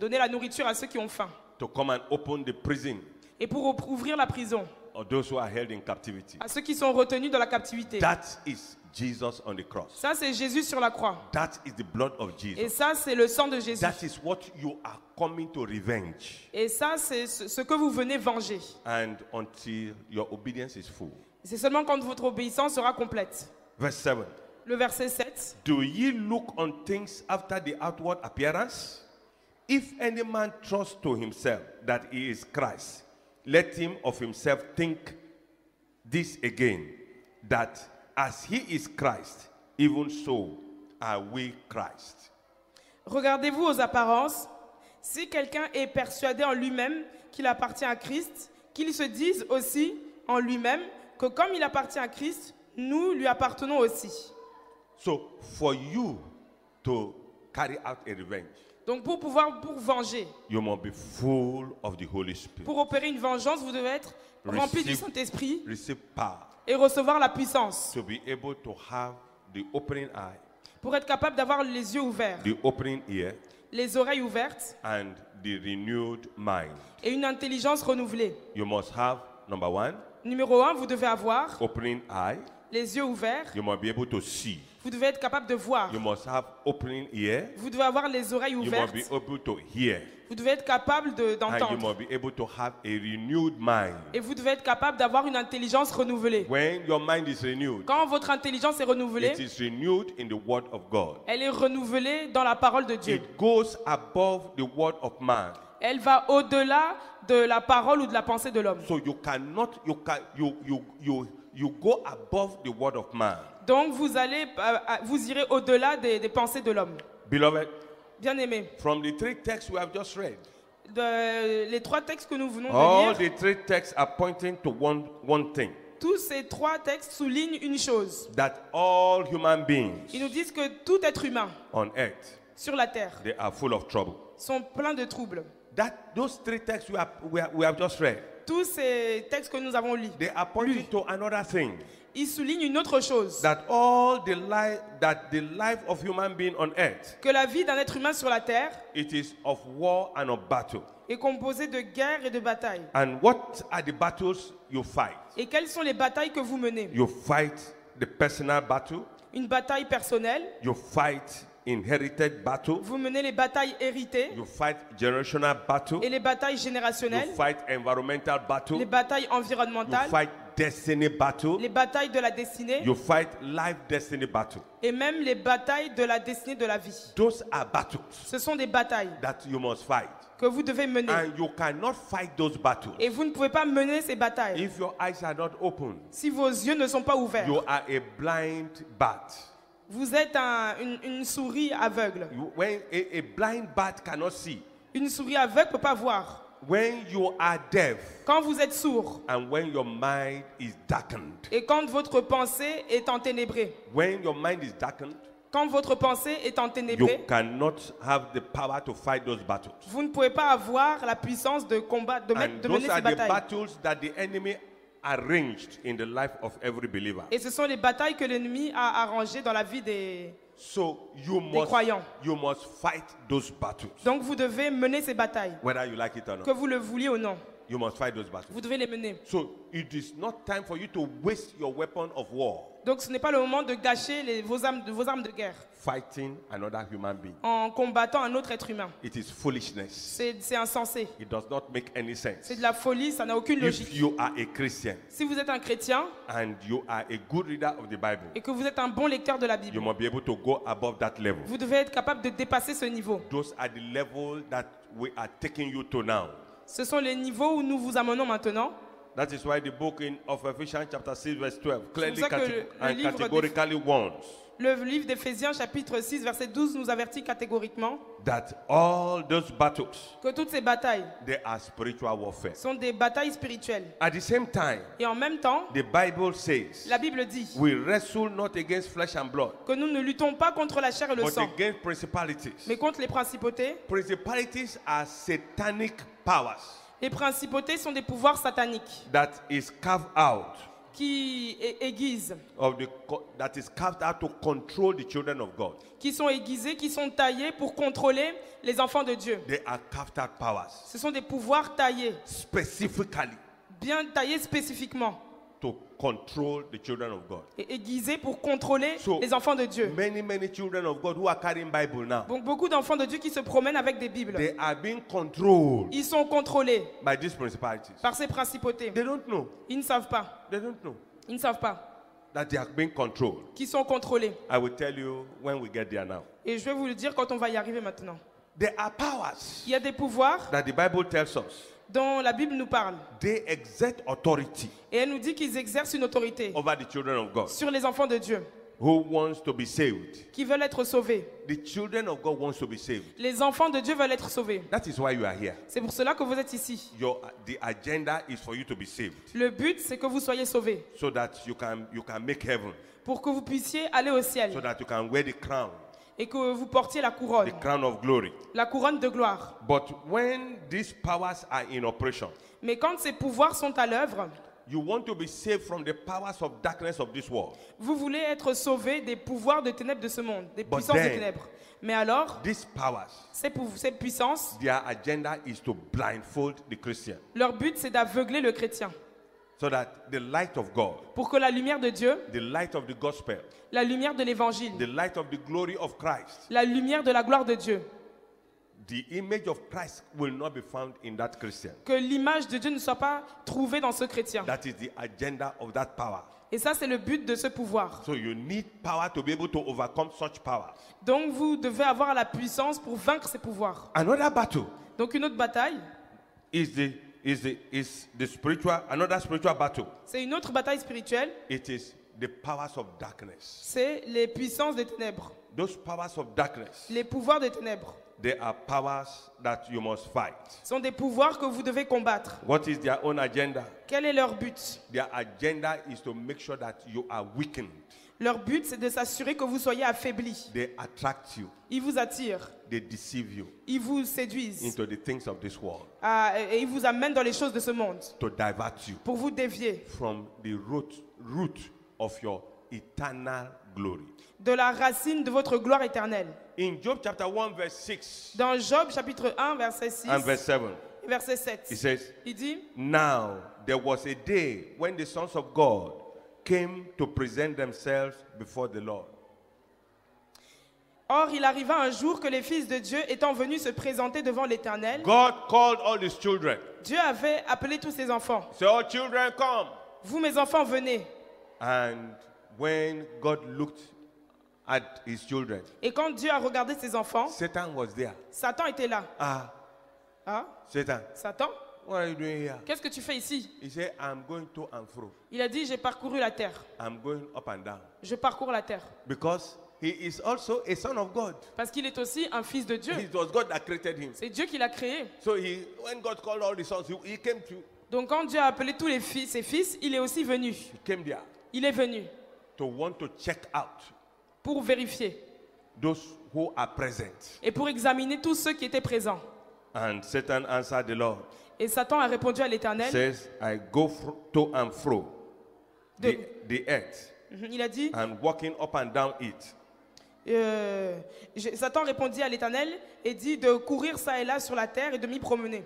Speaker 2: donner la nourriture à ceux qui ont faim
Speaker 1: to come and open the prison
Speaker 2: et pour ouvrir la prison
Speaker 1: of those who are held in captivity.
Speaker 2: à ceux qui sont retenus dans la captivité.
Speaker 1: That is Jesus on the cross.
Speaker 2: Ça, c'est Jésus sur la croix.
Speaker 1: That is the blood of
Speaker 2: Et
Speaker 1: Jesus.
Speaker 2: ça, c'est le sang de Jésus.
Speaker 1: That is what you are coming to revenge.
Speaker 2: Et ça, c'est ce que vous venez venger.
Speaker 1: And until your obedience is full.
Speaker 2: C'est seulement quand votre obéissance sera complète.
Speaker 1: Verse 7.
Speaker 2: Le verset 7.
Speaker 1: Do ye look on things after the outward appearance? If any man trusts to himself that he is Christ, let him of himself think this again, that as he is Christ, even so are we Christ.
Speaker 2: Regardez-vous aux apparences. Si quelqu'un est persuadé en lui-même qu'il appartient à Christ, qu'il se dise aussi en lui-même que comme il appartient à Christ, nous lui appartenons aussi.
Speaker 1: So for you to carry out a revenge,
Speaker 2: Donc pour venger,
Speaker 1: you must be full of the Holy Spirit.
Speaker 2: pour opérer une vengeance, vous devez être rempli du
Speaker 1: Receive-
Speaker 2: Saint-Esprit
Speaker 1: Receive power
Speaker 2: et recevoir la puissance
Speaker 1: to be able to have the opening eye,
Speaker 2: pour être capable d'avoir les yeux ouverts,
Speaker 1: the opening ear,
Speaker 2: les oreilles ouvertes
Speaker 1: and the renewed mind.
Speaker 2: et une intelligence renouvelée.
Speaker 1: You must have, number one,
Speaker 2: Numéro 1, vous devez avoir
Speaker 1: opening eye.
Speaker 2: les yeux ouverts,
Speaker 1: You must be able to see.
Speaker 2: vous devez être capable de voir,
Speaker 1: You must have opening ear.
Speaker 2: vous devez avoir les oreilles
Speaker 1: You
Speaker 2: ouvertes,
Speaker 1: must be able to hear.
Speaker 2: vous devez être capable
Speaker 1: And you
Speaker 2: d'entendre
Speaker 1: must be able to have a renewed mind.
Speaker 2: et vous devez être capable d'avoir une intelligence renouvelée.
Speaker 1: When your mind is renewed,
Speaker 2: Quand votre intelligence est renouvelée,
Speaker 1: it is renewed in the word of God.
Speaker 2: elle est renouvelée dans la parole de Dieu.
Speaker 1: It goes above the word of man.
Speaker 2: Elle va au-delà de la parole ou de la pensée de l'homme.
Speaker 1: So you go above the word of man.
Speaker 2: Donc vous irez au-delà des pensées de l'homme.
Speaker 1: Beloved,
Speaker 2: Bien-aimés,
Speaker 1: from the three texts we have just read,
Speaker 2: les trois textes que nous venons
Speaker 1: all
Speaker 2: de lire,
Speaker 1: the three texts are pointing to one thing,
Speaker 2: tous ces trois textes soulignent une chose.
Speaker 1: that all human beings
Speaker 2: Ils nous disent que tout être humain
Speaker 1: on earth,
Speaker 2: sur la terre
Speaker 1: they are full of trouble.
Speaker 2: sont pleins de troubles.
Speaker 1: Those three texts we have just read,
Speaker 2: Tous ces textes que nous avons lus,
Speaker 1: they are pointing to another thing,
Speaker 2: ils soulignent une autre chose.
Speaker 1: that the life of human being on earth,
Speaker 2: Que la vie d'un être humain sur la terre
Speaker 1: it is of war and of battle.
Speaker 2: est composée de guerres et de batailles.
Speaker 1: And what are the battles you fight?
Speaker 2: Et quelles sont les batailles que vous menez?
Speaker 1: You fight the personal battle,
Speaker 2: Une bataille personnelle,
Speaker 1: you fight inherited battle,
Speaker 2: vous menez les batailles héritées
Speaker 1: you fight generational battle,
Speaker 2: et les batailles
Speaker 1: you
Speaker 2: générationnelles,
Speaker 1: fight environmental battle,
Speaker 2: les batailles
Speaker 1: you
Speaker 2: environnementales,
Speaker 1: fight destiny battle,
Speaker 2: les batailles de la destinée
Speaker 1: you fight life destiny battle.
Speaker 2: et même les batailles de la destinée de la vie.
Speaker 1: Those are battles
Speaker 2: Ce sont des batailles
Speaker 1: that you must fight.
Speaker 2: que vous devez mener.
Speaker 1: And you cannot fight those battles
Speaker 2: Et vous ne pouvez pas mener ces batailles
Speaker 1: if your eyes are not open.
Speaker 2: si vos yeux ne sont pas ouverts.
Speaker 1: You are a blind bat.
Speaker 2: Vous êtes une souris aveugle.
Speaker 1: When a blind bat cannot see,
Speaker 2: Une souris aveugle ne peut pas voir.
Speaker 1: when you are deaf
Speaker 2: quand vous êtes sourd
Speaker 1: and when your mind is darkened,
Speaker 2: et quand votre pensée est enténébrée,
Speaker 1: when your mind is darkened,
Speaker 2: quand votre pensée est
Speaker 1: you
Speaker 2: enténébrée,
Speaker 1: cannot have the power to fight those battles.
Speaker 2: vous ne pouvez pas avoir la puissance de combattre, de
Speaker 1: And
Speaker 2: mener
Speaker 1: those are
Speaker 2: ces
Speaker 1: the
Speaker 2: batailles.
Speaker 1: battles that the enemy arranged in the life of every believer.
Speaker 2: Et ce sont les batailles que l'ennemi a arrangées dans la vie des...
Speaker 1: So
Speaker 2: croyants.
Speaker 1: you must fight those battles,
Speaker 2: Donc vous devez mener ces batailles,
Speaker 1: whether you like it or
Speaker 2: que
Speaker 1: not.
Speaker 2: vous le vouliez ou non.
Speaker 1: You must fight those battles.
Speaker 2: Vous devez les mener.
Speaker 1: So it is not time for you to waste your weapon of war
Speaker 2: Donc ce n'est pas le moment de gâcher vos armes de guerre
Speaker 1: fighting another human being.
Speaker 2: en combattant un autre être humain.
Speaker 1: It is foolishness.
Speaker 2: C'est insensé.
Speaker 1: It does not make any sense.
Speaker 2: C'est de la folie, ça n'a aucune
Speaker 1: If
Speaker 2: logique.
Speaker 1: you are a Christian
Speaker 2: Si vous êtes un chrétien
Speaker 1: and you are a good reader of the Bible,
Speaker 2: et que vous êtes un bon lecteur de la
Speaker 1: you
Speaker 2: Bible,
Speaker 1: must be able to go above that level.
Speaker 2: vous devez être capable de dépasser ce niveau.
Speaker 1: Those are the levels that we are taking you to now.
Speaker 2: Ce sont les niveaux où nous vous amenons maintenant.
Speaker 1: That is why the book of Ephesians chapter 6 verse 12 clearly
Speaker 2: pour ça que le livre
Speaker 1: categorically warns
Speaker 2: Le livre d'Éphésiens chapitre 6 verset 12 nous avertit catégoriquement
Speaker 1: that all those battles,
Speaker 2: que toutes ces batailles
Speaker 1: they are spiritual warfare.
Speaker 2: sont des batailles spirituelles.
Speaker 1: At the same time,
Speaker 2: Et en même temps,
Speaker 1: the Bible says
Speaker 2: la Bible dit
Speaker 1: we wrestle not against flesh and blood,
Speaker 2: que nous ne luttons pas contre la chair et le
Speaker 1: but
Speaker 2: sang,
Speaker 1: against principalities.
Speaker 2: mais contre les principautés.
Speaker 1: Principalities are satanic powers
Speaker 2: Les principautés sont des pouvoirs sataniques
Speaker 1: that is carved out
Speaker 2: qui aiguisent,
Speaker 1: that is carved out to control the children of God.
Speaker 2: qui sont aiguisés, qui sont taillés pour contrôler les enfants de Dieu.
Speaker 1: They are carved out powers
Speaker 2: Ce sont des pouvoirs taillés,
Speaker 1: specifically
Speaker 2: bien taillés spécifiquement
Speaker 1: to control the children of God.
Speaker 2: et aiguisés pour contrôler
Speaker 1: So,
Speaker 2: les enfants de Dieu.
Speaker 1: many children of God who are carrying Bible now,
Speaker 2: Donc beaucoup d'enfants de Dieu qui se promènent avec des Bibles,
Speaker 1: they are being controlled
Speaker 2: ils sont contrôlés
Speaker 1: by these principalities.
Speaker 2: par ces principautés.
Speaker 1: They don't know.
Speaker 2: Ils ne savent pas.
Speaker 1: They don't know
Speaker 2: Ils ne savent pas
Speaker 1: that they are being controlled.
Speaker 2: qu'ils sont contrôlés.
Speaker 1: I will tell you when we get there now.
Speaker 2: Et je vais vous le dire quand on va y arriver maintenant.
Speaker 1: There are powers
Speaker 2: Il y a des pouvoirs
Speaker 1: that the Bible tells us.
Speaker 2: dont la Bible nous parle.
Speaker 1: They exert authority
Speaker 2: Et elle nous dit qu'ils exercent une autorité
Speaker 1: over the children of God
Speaker 2: sur les enfants de Dieu
Speaker 1: who wants to be saved.
Speaker 2: qui veulent être sauvés.
Speaker 1: The children of God wants to be saved.
Speaker 2: Les enfants de Dieu veulent être sauvés.
Speaker 1: That is why you are here.
Speaker 2: C'est pour cela que vous êtes ici.
Speaker 1: The agenda is for you to be saved
Speaker 2: Le but, c'est que vous soyez sauvés
Speaker 1: so that you can make heaven,
Speaker 2: pour que vous puissiez aller au ciel
Speaker 1: so that you can wear the crown
Speaker 2: et que vous portiez la couronne
Speaker 1: of glory.
Speaker 2: de gloire.
Speaker 1: But when these powers are in operation,
Speaker 2: Mais quand ces pouvoirs sont à l'œuvre,
Speaker 1: you want to be saved from the powers of darkness of this world.
Speaker 2: vous voulez être sauvés des pouvoirs de ténèbres de ce monde, des
Speaker 1: But
Speaker 2: puissances de
Speaker 1: then-
Speaker 2: ténèbres. Mais alors,
Speaker 1: These powers,
Speaker 2: ces puissances,
Speaker 1: their agenda is to blindfold the Christian
Speaker 2: leur but, c'est d'aveugler le chrétien
Speaker 1: so that the light of God,
Speaker 2: pour que la lumière de Dieu,
Speaker 1: the light of the gospel,
Speaker 2: la lumière de l'évangile,
Speaker 1: the light of the glory of Christ,
Speaker 2: la lumière de la gloire de Dieu,
Speaker 1: the image of Christ will not be found in that Christian.
Speaker 2: que l'image de Dieu ne soit pas trouvée dans ce chrétien.
Speaker 1: That is the agenda of that power.
Speaker 2: Et ça, c'est le but de ce pouvoir.
Speaker 1: So you need power to be able to overcome such power.
Speaker 2: Donc, vous devez avoir la puissance pour vaincre ces pouvoirs.
Speaker 1: Another battle
Speaker 2: Donc, une autre bataille,
Speaker 1: is the spiritual, another spiritual battle.
Speaker 2: c'est une autre bataille spirituelle,
Speaker 1: It is the powers of darkness.
Speaker 2: c'est les puissances des ténèbres,
Speaker 1: Those powers of darkness,
Speaker 2: les pouvoirs des ténèbres.
Speaker 1: they are powers that you must fight.
Speaker 2: Sont des pouvoirs que vous devez combattre.
Speaker 1: What is their own agenda?
Speaker 2: Quel est leur but?
Speaker 1: Their agenda is to make sure that you are weakened.
Speaker 2: Leur but, c'est de s'assurer que vous soyez affaiblis.
Speaker 1: They attract you.
Speaker 2: Ils vous attirent,
Speaker 1: They deceive you
Speaker 2: ils vous séduisent
Speaker 1: into the things of this world
Speaker 2: et ils vous amènent dans les choses de ce monde
Speaker 1: to divert you
Speaker 2: pour vous dévier
Speaker 1: from the root of your eternal glory.
Speaker 2: de la racine de votre gloire éternelle.
Speaker 1: In Job chapter 1 verse 6
Speaker 2: Dans Job chapitre 1, verset 6
Speaker 1: and verse 7,
Speaker 2: et verset 7,
Speaker 1: it says,
Speaker 2: il dit,
Speaker 1: now there was a day when the sons of God came to present themselves before the Lord.
Speaker 2: or il arriva un jour que les fils de Dieu étant venus se présenter devant l'Éternel,
Speaker 1: God called all his children.
Speaker 2: Dieu avait appelé tous ses enfants.
Speaker 1: Say, all children come.
Speaker 2: Vous, mes enfants, venez.
Speaker 1: And when God looked at his children,
Speaker 2: Et quand Dieu a regardé ses enfants,
Speaker 1: Satan was there.
Speaker 2: Satan était là.
Speaker 1: Ah,
Speaker 2: Hein?
Speaker 1: Satan,
Speaker 2: Satan,
Speaker 1: what are you doing here?
Speaker 2: qu'est-ce que tu fais ici?
Speaker 1: He said, I'm going to and fro.
Speaker 2: Il a dit, j'ai parcouru la terre.
Speaker 1: I'm going up and down.
Speaker 2: Je parcours la terre.
Speaker 1: Because he is also a son of God.
Speaker 2: Parce qu'il est aussi un fils de Dieu.
Speaker 1: It was God that created him.
Speaker 2: C'est Dieu qui l'a créé.
Speaker 1: So when God called all the sons, he came
Speaker 2: Donc quand Dieu a appelé tous les fils, ses fils, il est aussi venu.
Speaker 1: he came there
Speaker 2: Il est venu
Speaker 1: to want to check out
Speaker 2: pour vérifier
Speaker 1: those who are present.
Speaker 2: et pour examiner tous ceux qui étaient présents.
Speaker 1: And Satan answered the Lord,
Speaker 2: Et Satan a répondu à l'Éternel.
Speaker 1: says, I go to and fro
Speaker 2: De-
Speaker 1: the earth
Speaker 2: Il a dit,
Speaker 1: and walking up and down it.
Speaker 2: Satan répondit à l'Éternel et dit de courir ça et là sur la terre et de m'y promener.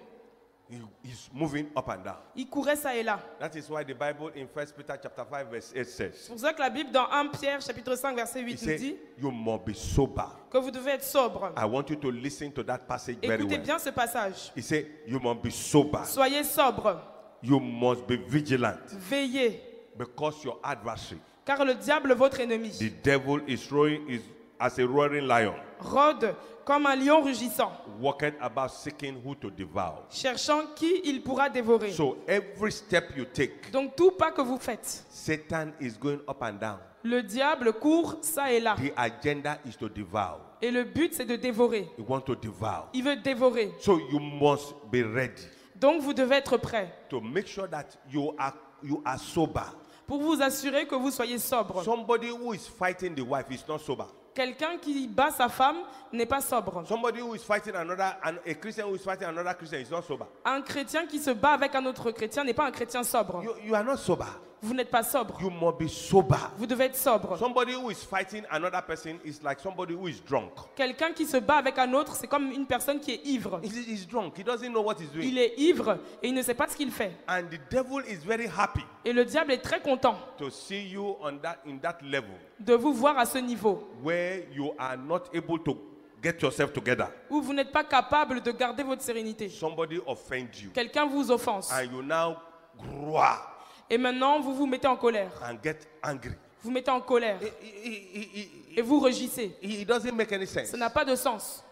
Speaker 1: He's moving up and down.
Speaker 2: Il courait ça et là.
Speaker 1: That is why the Bible in 1 Peter chapter 5 verse 8 says,
Speaker 2: C'est pour ça que la Bible dans 1 Pierre chapitre 5 verset
Speaker 1: he
Speaker 2: 8 nous
Speaker 1: said,
Speaker 2: dit
Speaker 1: you must be sober.
Speaker 2: que vous devez être sobre.
Speaker 1: I want you to listen to that passage very
Speaker 2: Écoutez
Speaker 1: well.
Speaker 2: bien ce passage.
Speaker 1: He said, you must be sober.
Speaker 2: Soyez sobre,
Speaker 1: You must be vigilant
Speaker 2: veillez,
Speaker 1: because your adversary,
Speaker 2: car le diable, votre ennemi,
Speaker 1: the devil, is as a roaring lion,
Speaker 2: rôde comme un lion rugissant,
Speaker 1: walking about seeking who to devour.
Speaker 2: cherchant qui il pourra dévorer.
Speaker 1: So every step you take,
Speaker 2: Donc tout pas que vous faites,
Speaker 1: Satan is going up and down.
Speaker 2: le diable court ça et là.
Speaker 1: The agenda is to devour.
Speaker 2: Et le but, c'est de dévorer.
Speaker 1: You want to devour.
Speaker 2: Il veut dévorer.
Speaker 1: So you must be ready
Speaker 2: Donc vous devez être prêt
Speaker 1: to make sure that you are sober.
Speaker 2: pour vous assurer que vous soyez sobre.
Speaker 1: Somebody who is fighting the wife is not sober.
Speaker 2: Quelqu'un qui bat sa femme n'est pas sobre.
Speaker 1: Somebody who is fighting a Christian who is fighting another Christian is not sober.
Speaker 2: Un chrétien qui se bat avec un autre chrétien n'est pas un chrétien sobre.
Speaker 1: You are not sober.
Speaker 2: Vous n'êtes pas sobre.
Speaker 1: You must be sober.
Speaker 2: Vous devez être sobre.
Speaker 1: Somebody who is fighting another person is like somebody who is drunk.
Speaker 2: Quelqu'un qui se bat avec un autre, c'est comme une personne qui est ivre.
Speaker 1: He's drunk. He doesn't know what he's doing.
Speaker 2: Il est ivre et il ne sait pas ce qu'il fait.
Speaker 1: And the devil is very happy
Speaker 2: Et le diable est très content
Speaker 1: to see you in that level
Speaker 2: de vous voir à ce niveau
Speaker 1: where you are not able to get yourself together.
Speaker 2: où vous n'êtes pas capable de garder votre sérénité.
Speaker 1: Somebody offends you
Speaker 2: Quelqu'un vous offense.
Speaker 1: and you now grow
Speaker 2: Et maintenant, vous vous mettez en colère.
Speaker 1: and get angry.
Speaker 2: Vous mettez en colère
Speaker 1: It
Speaker 2: et vous rugissez.
Speaker 1: doesn't make any sense
Speaker 2: Ça n'a pas de sens.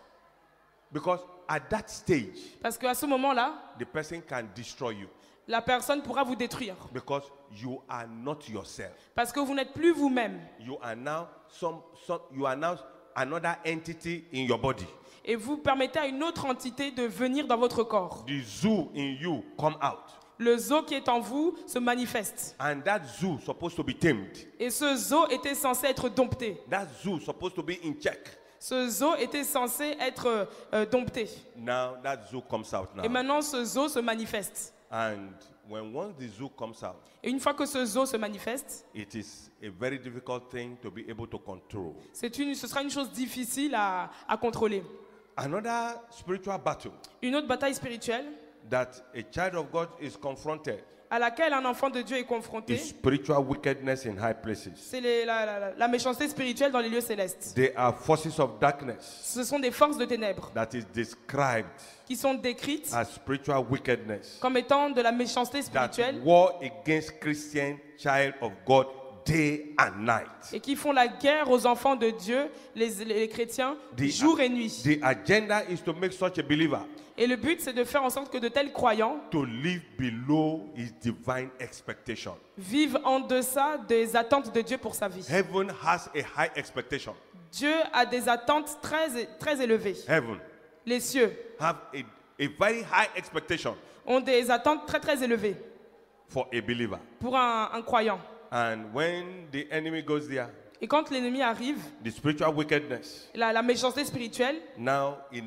Speaker 1: because at that stage
Speaker 2: Parce qu'à ce moment-là,
Speaker 1: the person can destroy you
Speaker 2: la personne pourra vous détruire.
Speaker 1: because you are not yourself.
Speaker 2: Parce que vous n'êtes plus vous-même.
Speaker 1: You are now another entity in your body.
Speaker 2: Et vous permettez à une autre entité de venir dans votre corps.
Speaker 1: The zoo in you come out.
Speaker 2: Le zoo qui est en vous se manifeste.
Speaker 1: And that zoo supposed to be tamed.
Speaker 2: Et ce zoo était censé être dompté.
Speaker 1: That zoo supposed to be in check.
Speaker 2: Ce zoo était censé être dompté.
Speaker 1: Now that zoo comes out now.
Speaker 2: Et maintenant, ce zoo se manifeste.
Speaker 1: And once the zoo comes out,
Speaker 2: Et une fois que ce zoo se manifeste,
Speaker 1: it is a very difficult thing to be able to control.
Speaker 2: ce sera une chose difficile à contrôler.
Speaker 1: Another spiritual battle
Speaker 2: Une autre bataille spirituelle
Speaker 1: that a child of God is confronted
Speaker 2: à laquelle un enfant de Dieu est
Speaker 1: is
Speaker 2: confronté,
Speaker 1: spiritual wickedness in high places.
Speaker 2: c'est la méchanceté spirituelle dans les lieux célestes.
Speaker 1: They are forces of darkness
Speaker 2: Ce sont des forces de ténèbres
Speaker 1: that is described
Speaker 2: qui sont décrites
Speaker 1: as spiritual wickedness
Speaker 2: comme étant de la méchanceté
Speaker 1: that
Speaker 2: spirituelle
Speaker 1: war against Christian child of God day and night.
Speaker 2: et qui font la guerre aux enfants de Dieu, les chrétiens, jour et nuit.
Speaker 1: The agenda is to make such a believer
Speaker 2: Et le but, c'est de faire en sorte que de tels croyants
Speaker 1: to live below his divine expectation.
Speaker 2: vivent en deçà des attentes de Dieu pour sa vie.
Speaker 1: Heaven has a high expectation.
Speaker 2: Dieu a des attentes très élevées.
Speaker 1: Heaven
Speaker 2: Les cieux
Speaker 1: have a very high expectation
Speaker 2: ont des attentes très élevées
Speaker 1: for a believer.
Speaker 2: pour un croyant.
Speaker 1: And when the enemy goes there,
Speaker 2: Et quand l'ennemi arrive,
Speaker 1: the spiritual wickedness,
Speaker 2: la méchanceté spirituelle,
Speaker 1: he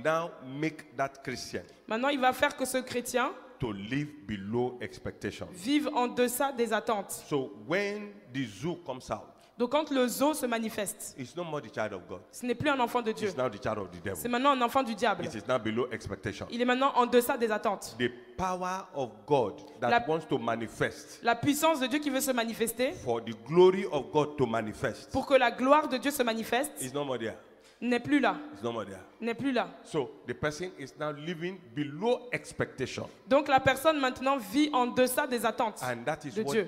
Speaker 1: make that Christian
Speaker 2: maintenant il va faire que ce chrétien
Speaker 1: to live below expectation.
Speaker 2: vive en deçà des attentes.
Speaker 1: So when the zoo comes out,
Speaker 2: Donc quand le zoo se manifeste,
Speaker 1: it's no more the child of God.
Speaker 2: ce n'est plus un enfant de Dieu,
Speaker 1: It's now the child of the
Speaker 2: c'est
Speaker 1: devil.
Speaker 2: maintenant un enfant du diable.
Speaker 1: It is now below expectation.
Speaker 2: Il est maintenant en deçà des attentes.
Speaker 1: The power of God that
Speaker 2: La-
Speaker 1: wants to manifest,
Speaker 2: La puissance de Dieu qui veut se manifester,
Speaker 1: for the glory of God to manifest,
Speaker 2: pour que la gloire de Dieu se manifeste,
Speaker 1: is no more there.
Speaker 2: n'est plus là.
Speaker 1: It's no more there.
Speaker 2: N'est plus là.
Speaker 1: So the person is now living below expectation.
Speaker 2: Donc la personne maintenant vit en deçà des attentes
Speaker 1: And that is
Speaker 2: de Dieu.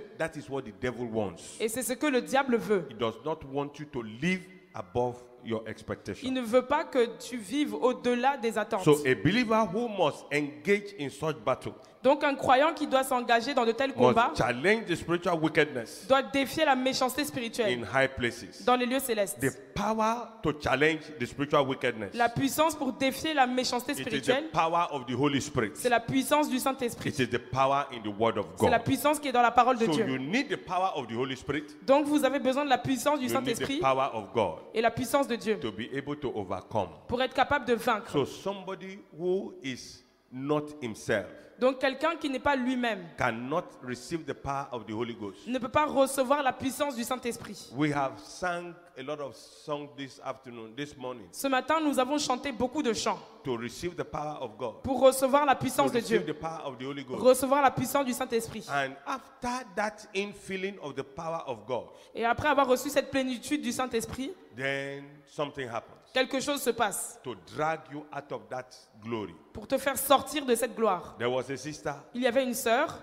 Speaker 1: what the devil wants.
Speaker 2: Et c'est ce que le diable veut.
Speaker 1: He does not want you to live above your
Speaker 2: Il
Speaker 1: expectation.
Speaker 2: ne veut pas que tu vives au-delà des attentes.
Speaker 1: So a believer who must engage in such battle
Speaker 2: Donc un croyant qui doit s'engager dans de tels combats
Speaker 1: must challenge the spiritual wickedness
Speaker 2: doit défier la méchanceté
Speaker 1: in
Speaker 2: spirituelle
Speaker 1: high places.
Speaker 2: dans les lieux célestes.
Speaker 1: The power to challenge the spiritual wickedness.
Speaker 2: La puissance pour défier la méchanceté
Speaker 1: It is the
Speaker 2: spirituelle,
Speaker 1: power of the Holy Spirit.
Speaker 2: c'est la puissance du Saint-Esprit.
Speaker 1: It is the power in the Word of
Speaker 2: C'est la
Speaker 1: God.
Speaker 2: puissance qui est dans la parole de
Speaker 1: So you
Speaker 2: Dieu.
Speaker 1: need the power of the Holy Spirit.
Speaker 2: Donc vous avez besoin de la puissance du
Speaker 1: You need the
Speaker 2: Saint-Esprit
Speaker 1: power of God
Speaker 2: et la puissance de Dieu
Speaker 1: to be able to overcome.
Speaker 2: pour être capable de vaincre.
Speaker 1: So somebody who is not himself
Speaker 2: Donc quelqu'un qui n'est pas lui-même
Speaker 1: cannot receive the power of the Holy Ghost.
Speaker 2: ne peut pas recevoir la puissance du Saint-Esprit.
Speaker 1: We have sung a lot of songs this afternoon, this morning,
Speaker 2: Ce matin, nous avons chanté beaucoup de chants
Speaker 1: to receive the power of God,
Speaker 2: pour recevoir la
Speaker 1: to
Speaker 2: puissance de
Speaker 1: receive
Speaker 2: Dieu,
Speaker 1: the power of the Holy Ghost.
Speaker 2: recevoir la puissance du Saint-Esprit.
Speaker 1: And after that infilling of the power of God,
Speaker 2: Et après avoir reçu cette plénitude du Saint-Esprit,
Speaker 1: then something happens
Speaker 2: quelque chose se passe
Speaker 1: to drag you out of that glory.
Speaker 2: pour te faire sortir de cette gloire.
Speaker 1: There was a sister,
Speaker 2: Il y avait une sœur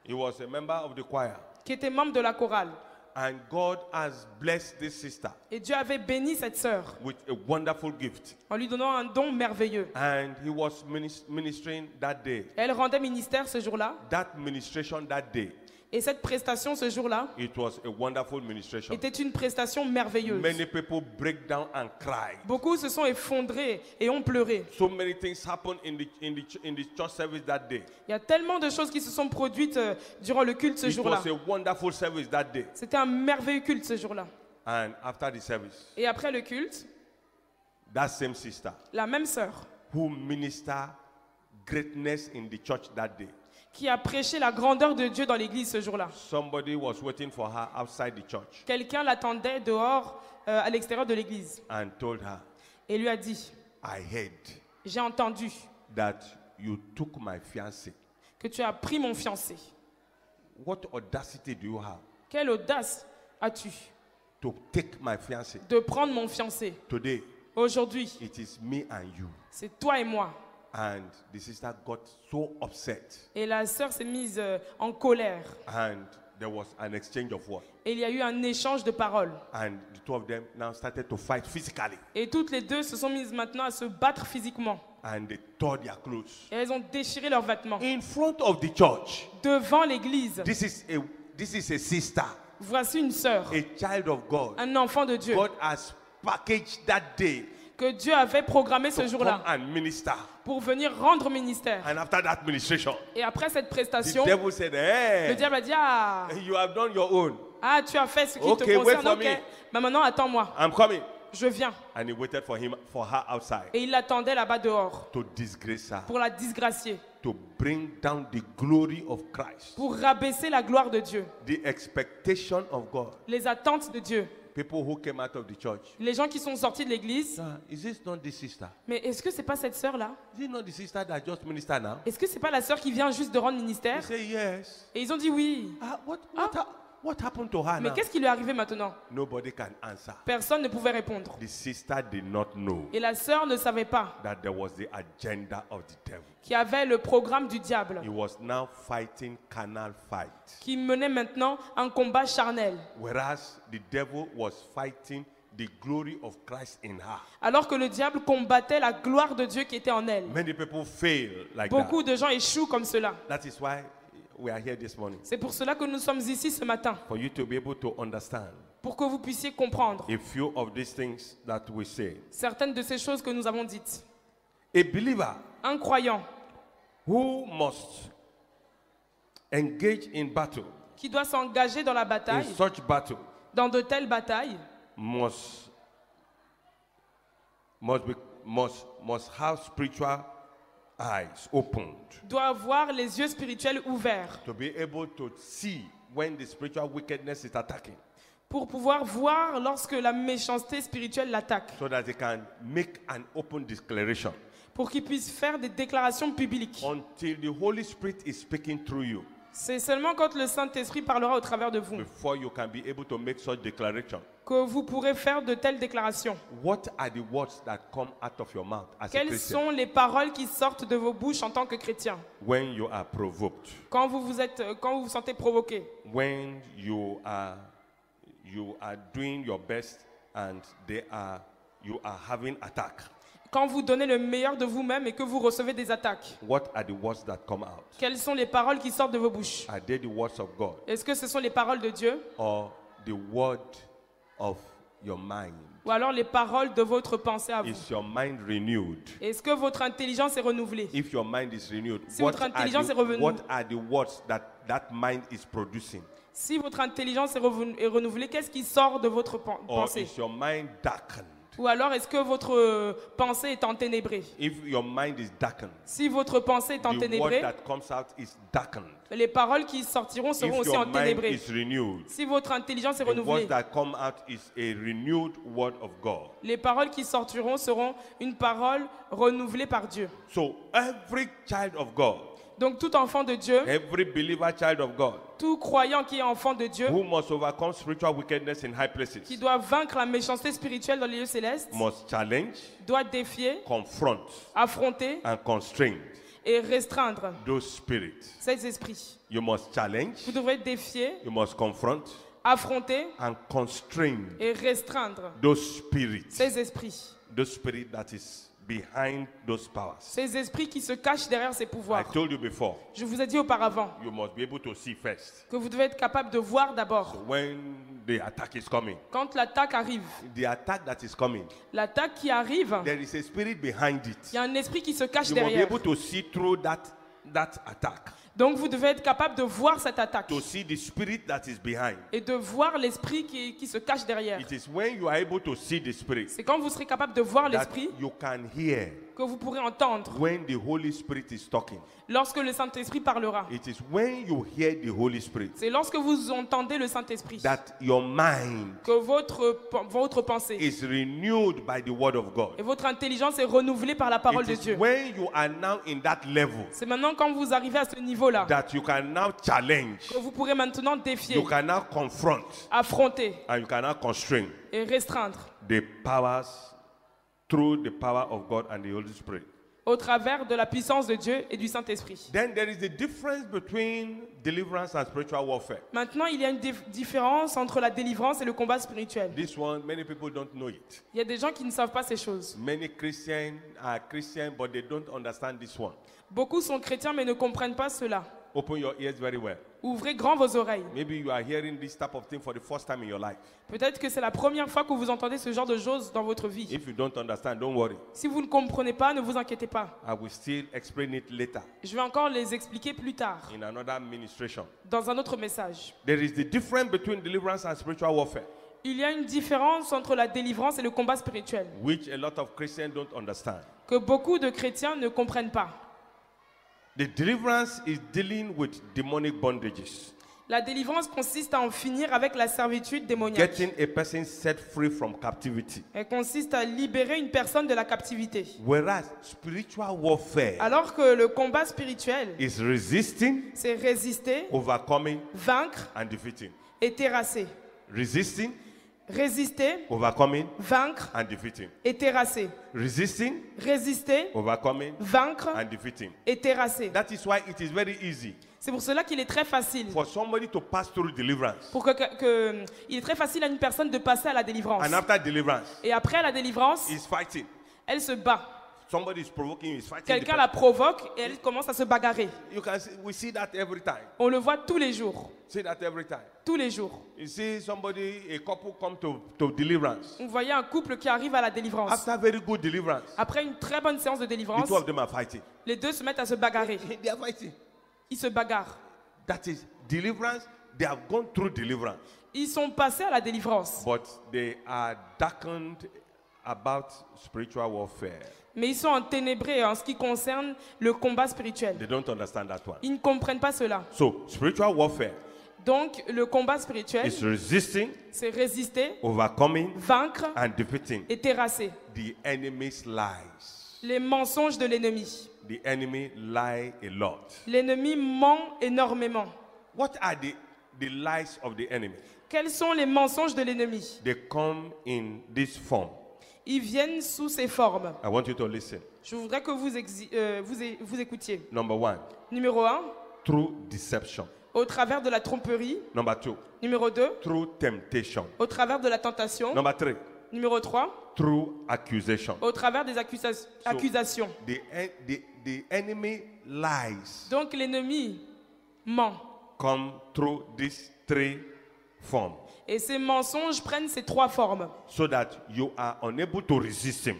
Speaker 1: he was a member of the choir,
Speaker 2: qui était membre de la chorale.
Speaker 1: and God has blessed this sister
Speaker 2: Et Dieu avait béni cette sœur
Speaker 1: with a wonderful gift.
Speaker 2: en lui donnant un don merveilleux.
Speaker 1: And he was ministering that day.
Speaker 2: Elle rendait ministère ce jour-là.
Speaker 1: That ministration that day,
Speaker 2: Et cette prestation ce jour-là
Speaker 1: it was a wonderful ministration.
Speaker 2: était une prestation merveilleuse.
Speaker 1: Many people break down and cry.
Speaker 2: Beaucoup se sont effondrés et ont pleuré.
Speaker 1: So many things happened in the church service that day.
Speaker 2: Il y a tellement de choses qui se sont produites durant le culte ce
Speaker 1: It
Speaker 2: jour-là.
Speaker 1: was a wonderful service that day.
Speaker 2: C'était un merveilleux culte ce jour-là.
Speaker 1: And after the service,
Speaker 2: Et après le culte,
Speaker 1: that same sister
Speaker 2: la même sœur
Speaker 1: who ministered greatness in the church that day,
Speaker 2: qui a prêché la grandeur de Dieu dans l'église ce jour-là.
Speaker 1: somebody was waiting for her outside the church
Speaker 2: Quelqu'un l'attendait dehors, à l'extérieur de l'église,
Speaker 1: and told her,
Speaker 2: et lui a dit,
Speaker 1: I heard
Speaker 2: j'ai entendu
Speaker 1: that you took my fiancé.
Speaker 2: que tu as pris mon fiancé.
Speaker 1: What audacity do you have
Speaker 2: Quelle audace as-tu
Speaker 1: to take my fiancé?
Speaker 2: de prendre mon fiancé?
Speaker 1: Today,
Speaker 2: Aujourd'hui,
Speaker 1: it is me and you.
Speaker 2: c'est toi et moi.
Speaker 1: And the sister got so upset,
Speaker 2: Et la sœur s'est mise en colère.
Speaker 1: and there was an exchange of words.
Speaker 2: Et il y a eu un échange de paroles.
Speaker 1: And the two of them now started to fight physically,
Speaker 2: Et toutes les deux se sont mises maintenant à se battre physiquement.
Speaker 1: and they tore their clothes
Speaker 2: Et elles ont déchiré leurs vêtements.
Speaker 1: in front of the church.
Speaker 2: Devant l'église,
Speaker 1: This is a sister,
Speaker 2: voici une sœur,
Speaker 1: a child of God.
Speaker 2: un enfant de Dieu,
Speaker 1: God has packaged that day
Speaker 2: que Dieu avait programmé ce
Speaker 1: to come
Speaker 2: jour-là
Speaker 1: and minister.
Speaker 2: pour venir rendre ministère.
Speaker 1: And after that ministration,
Speaker 2: Et après cette
Speaker 1: the
Speaker 2: prestation,
Speaker 1: devil said,
Speaker 2: le
Speaker 1: "Hey,
Speaker 2: diable a dit, ah,
Speaker 1: you have done your own.
Speaker 2: tu as fait ce qui
Speaker 1: Ok,
Speaker 2: te
Speaker 1: wait
Speaker 2: concerne.
Speaker 1: for
Speaker 2: Ok.
Speaker 1: me.
Speaker 2: Mais maintenant, attends-moi.
Speaker 1: I'm coming."
Speaker 2: Je viens.
Speaker 1: And he waited for her outside
Speaker 2: Et il l'attendait là-bas dehors
Speaker 1: to disgrace her,
Speaker 2: pour la disgracier,
Speaker 1: to bring down the glory of Christ,
Speaker 2: pour rabaisser la gloire de Dieu,
Speaker 1: the expectation of God.
Speaker 2: les attentes de Dieu.
Speaker 1: People who came out of the church.
Speaker 2: Les gens qui sont sortis de l'église,
Speaker 1: Is this not the sister?
Speaker 2: mais est-ce que c'est pas cette sœur-là?
Speaker 1: Is it not the sister that just ministered now?
Speaker 2: Est-ce que c'est pas la sœur qui vient juste de rendre
Speaker 1: He
Speaker 2: ministère?
Speaker 1: said, yes.
Speaker 2: Et ils ont dit oui.
Speaker 1: What happened to her
Speaker 2: Mais
Speaker 1: now?
Speaker 2: qu'est-ce qui lui est arrivé maintenant?
Speaker 1: Nobody can answer.
Speaker 2: Personne ne pouvait répondre.
Speaker 1: The sister did not know
Speaker 2: Et la sœur ne savait pas
Speaker 1: that there was the agenda of the devil.
Speaker 2: qu'il y avait le programme du diable
Speaker 1: He was now fighting carnal fight,
Speaker 2: qui menait maintenant un combat charnel.
Speaker 1: whereas the devil was fighting the glory of Christ in her.
Speaker 2: Alors que le diable combattait la gloire de Dieu qui était en elle.
Speaker 1: Many people fail like
Speaker 2: Beaucoup
Speaker 1: that.
Speaker 2: de gens échouent comme cela.
Speaker 1: That is why we are here this morning,
Speaker 2: C'est pour cela que nous sommes ici ce matin,
Speaker 1: for you to be able to understand
Speaker 2: pour que vous puissiez comprendre
Speaker 1: a few of these things that we say.
Speaker 2: certaines de ces choses que nous avons dites.
Speaker 1: A believer
Speaker 2: Un croyant
Speaker 1: who must engage in battle,
Speaker 2: qui doit s'engager dans la
Speaker 1: in
Speaker 2: bataille,
Speaker 1: such battle,
Speaker 2: dans de telles batailles,
Speaker 1: must have spiritual eyes opened
Speaker 2: doit avoir les yeux spirituels ouverts
Speaker 1: to be able to see when the spiritual wickedness is attacking,
Speaker 2: pour pouvoir voir lorsque la méchanceté spirituelle l'attaque,
Speaker 1: so that they can make an open declaration
Speaker 2: pour qu'il puisse faire des déclarations publiques.
Speaker 1: until the Holy Spirit is speaking through you,
Speaker 2: C'est seulement quand le Saint-Esprit parlera au travers de vous
Speaker 1: before you can be able to make such declaration.
Speaker 2: que vous pourrez faire de telles déclarations.
Speaker 1: What are the words that come out of your mouth as a
Speaker 2: Quelles
Speaker 1: Christian
Speaker 2: sont les paroles qui sortent de vos bouches en tant que chrétien
Speaker 1: when you are provoked,
Speaker 2: quand vous vous sentez provoqué,
Speaker 1: when you are doing your best and they are you are having attack,
Speaker 2: Quand vous donnez le meilleur de vous-même et que vous recevez des attaques,
Speaker 1: what are the words that come out?
Speaker 2: quelles sont les paroles qui sortent de vos bouches?
Speaker 1: Are they the words of God
Speaker 2: Est-ce que ce sont les paroles de Dieu
Speaker 1: or the word of your mind?
Speaker 2: ou alors les paroles de votre pensée à vous?
Speaker 1: Is your mind renewed?
Speaker 2: Est-ce que votre intelligence est renouvelée?
Speaker 1: If your mind is renewed,
Speaker 2: Si votre intelligence est revenue.
Speaker 1: what are the words that mind is producing?
Speaker 2: Si votre intelligence est renouvelée, qu'est-ce qui sort de votre
Speaker 1: Or
Speaker 2: pensée?
Speaker 1: is your mind darkened?
Speaker 2: Ou alors est-ce que votre pensée est enténébrée?
Speaker 1: If your mind is darkened,
Speaker 2: Si votre pensée est
Speaker 1: the word
Speaker 2: enténébrée,
Speaker 1: that comes out is darkened.
Speaker 2: les paroles qui sortiront seront
Speaker 1: If
Speaker 2: aussi
Speaker 1: your mind
Speaker 2: enténébrées.
Speaker 1: is renewed,
Speaker 2: Si votre intelligence est
Speaker 1: the words
Speaker 2: renouvelée,
Speaker 1: that come out is a renewed word of God.
Speaker 2: les paroles qui sortiront seront une parole renouvelée par Dieu.
Speaker 1: So every child of God,
Speaker 2: Donc tout enfant de Dieu,
Speaker 1: every believer child of God,
Speaker 2: tout croyant qui est enfant de Dieu,
Speaker 1: who must overcome spiritual wickedness in high places,
Speaker 2: qui doit vaincre la méchanceté spirituelle dans les lieux célestes,
Speaker 1: must challenge,
Speaker 2: doit défier,
Speaker 1: confront,
Speaker 2: affronter
Speaker 1: and constrain
Speaker 2: et restreindre
Speaker 1: those spirits.
Speaker 2: ces esprits.
Speaker 1: You must challenge,
Speaker 2: Vous devrez défier,
Speaker 1: you must confront,
Speaker 2: affronter
Speaker 1: and constrain
Speaker 2: et restreindre
Speaker 1: those spirits,
Speaker 2: ces esprits.
Speaker 1: the spirit that is behind those powers.
Speaker 2: Ces esprits qui se cachent derrière ces
Speaker 1: I
Speaker 2: pouvoirs.
Speaker 1: told you before,
Speaker 2: Je vous ai dit auparavant
Speaker 1: you must be able to see first.
Speaker 2: que vous devez être capable de voir d'abord.
Speaker 1: When the attack is coming,
Speaker 2: Quand l'attaque arrive,
Speaker 1: the attack that is coming,
Speaker 2: l'attaque qui arrive,
Speaker 1: there is a spirit behind
Speaker 2: il
Speaker 1: it.
Speaker 2: y a un esprit qui se cache
Speaker 1: You must be
Speaker 2: derrière.
Speaker 1: able to see through that attack,
Speaker 2: Donc vous devez être capable de voir cette attaque
Speaker 1: to see the spirit that is behind.
Speaker 2: et de voir l'esprit qui se cache derrière.
Speaker 1: It is when you are able to see the spirit
Speaker 2: C'est quand vous serez capable de voir
Speaker 1: that
Speaker 2: l'esprit
Speaker 1: you can hear
Speaker 2: que vous pourrez entendre
Speaker 1: when the Holy Spirit is talking.
Speaker 2: lorsque le Saint-Esprit parlera.
Speaker 1: It is when you hear the Holy Spirit
Speaker 2: C'est lorsque vous entendez le Saint-Esprit
Speaker 1: that your mind
Speaker 2: que votre pensée
Speaker 1: is renewed by the word of God.
Speaker 2: et votre intelligence est renouvelée par la parole
Speaker 1: It
Speaker 2: de
Speaker 1: is
Speaker 2: Dieu.
Speaker 1: when you are now in that level
Speaker 2: C'est maintenant quand vous arrivez à ce niveau-là
Speaker 1: that you can now challenge,
Speaker 2: que vous pourrez maintenant
Speaker 1: you
Speaker 2: défier,
Speaker 1: can now confront,
Speaker 2: affronter
Speaker 1: and you can now constrain
Speaker 2: et restreindre
Speaker 1: the powers through the power of God and the Holy Spirit.
Speaker 2: au travers de la puissance de Dieu et du Saint-Esprit.
Speaker 1: Then there is a difference between deliverance and spiritual warfare.
Speaker 2: Maintenant, il y a une différence entre la délivrance et le combat spirituel.
Speaker 1: This one, many people don't know it.
Speaker 2: Il y a des gens qui ne savent pas ces choses.
Speaker 1: Many Christians are Christian, but they don't understand this one.
Speaker 2: Beaucoup sont chrétiens mais ne comprennent pas cela.
Speaker 1: Open your ears very well.
Speaker 2: Ouvrez grand vos oreilles.
Speaker 1: Maybe you are hearing this type of thing for the first time in your life.
Speaker 2: Peut-être que c'est la première fois que vous entendez ce genre de choses dans votre vie.
Speaker 1: If you don't understand, don't worry.
Speaker 2: Si vous ne comprenez pas, ne vous inquiétez pas.
Speaker 1: I will still explain it later
Speaker 2: Je vais encore les expliquer plus tard,
Speaker 1: in another ministration.
Speaker 2: dans un autre message.
Speaker 1: There is the difference between deliverance and spiritual warfare,
Speaker 2: Il y a une différence entre la délivrance et le combat spirituel
Speaker 1: which a lot of Christians don't understand.
Speaker 2: que beaucoup de chrétiens ne comprennent pas.
Speaker 1: The deliverance is dealing with demonic bondages,
Speaker 2: La délivrance consiste à en finir avec la servitude démoniaque.
Speaker 1: getting a person set free from captivity.
Speaker 2: Elle consiste à libérer une personne de la captivité.
Speaker 1: Whereas spiritual warfare
Speaker 2: Alors que le combat spirituel,
Speaker 1: is resisting,
Speaker 2: c'est résister,
Speaker 1: overcoming,
Speaker 2: vaincre
Speaker 1: and defeating.
Speaker 2: et terrasser.
Speaker 1: Resisting,
Speaker 2: Résister,
Speaker 1: overcoming,
Speaker 2: vaincre
Speaker 1: and defeating.
Speaker 2: et terrasser.
Speaker 1: Resisting,
Speaker 2: Résister,
Speaker 1: overcoming,
Speaker 2: vaincre
Speaker 1: and defeating.
Speaker 2: et terrasser.
Speaker 1: That is why it is very easy
Speaker 2: C'est pour cela qu'il est très facile.
Speaker 1: for somebody to pass through deliverance.
Speaker 2: Il est très facile à une personne de passer à la délivrance.
Speaker 1: And after deliverance,
Speaker 2: Et après la délivrance,
Speaker 1: he's fighting.
Speaker 2: elle se bat.
Speaker 1: Somebody is provoking you, he's fighting. the
Speaker 2: Quelqu'un la provoque et elle commence à se bagarrer.
Speaker 1: person. You can see, we see that every time.
Speaker 2: On le voit tous les jours.
Speaker 1: See that every time.
Speaker 2: Tous les jours.
Speaker 1: You see somebody, a couple come to deliverance.
Speaker 2: On voyait un couple qui arrive à la délivrance.
Speaker 1: After very good deliverance,
Speaker 2: Après une très bonne séance de
Speaker 1: the
Speaker 2: délivrance,
Speaker 1: two of them are fighting.
Speaker 2: les deux se mettent à se bagarrer.
Speaker 1: They are fighting.
Speaker 2: Ils se bagarrent.
Speaker 1: That is deliverance. They have gone through deliverance,
Speaker 2: Ils sont passés à la délivrance.
Speaker 1: but they are darkened about spiritual warfare.
Speaker 2: Mais ils sont enténébrés en ce qui concerne le combat spirituel.
Speaker 1: They don't understand that one.
Speaker 2: Ils ne comprennent pas cela.
Speaker 1: So spiritual warfare
Speaker 2: Donc le combat spirituel,
Speaker 1: is resisting,
Speaker 2: c'est résister,
Speaker 1: overcoming,
Speaker 2: vaincre
Speaker 1: and defeating
Speaker 2: et terrasser
Speaker 1: the enemy's lies.
Speaker 2: les mensonges de l'ennemi.
Speaker 1: The enemy lie a lot.
Speaker 2: L'ennemi ment énormément.
Speaker 1: What are the lies of the enemy?
Speaker 2: Quels sont les mensonges de l'ennemi?
Speaker 1: They come in this form.
Speaker 2: Ils viennent sous ces formes.
Speaker 1: I want you to listen.
Speaker 2: Je voudrais que vous écoutiez.
Speaker 1: Number one,
Speaker 2: Numéro 1,
Speaker 1: through deception.
Speaker 2: au travers de la tromperie.
Speaker 1: Number two,
Speaker 2: Numéro 2,
Speaker 1: through temptation.
Speaker 2: au travers de la tentation.
Speaker 1: Number three,
Speaker 2: Numéro 3,
Speaker 1: through accusation.
Speaker 2: au travers des accusations.
Speaker 1: The enemy lies
Speaker 2: Donc l'ennemi ment.
Speaker 1: come through these three forms
Speaker 2: Et ces mensonges prennent ces 3 formes
Speaker 1: so that you are unable to resist him.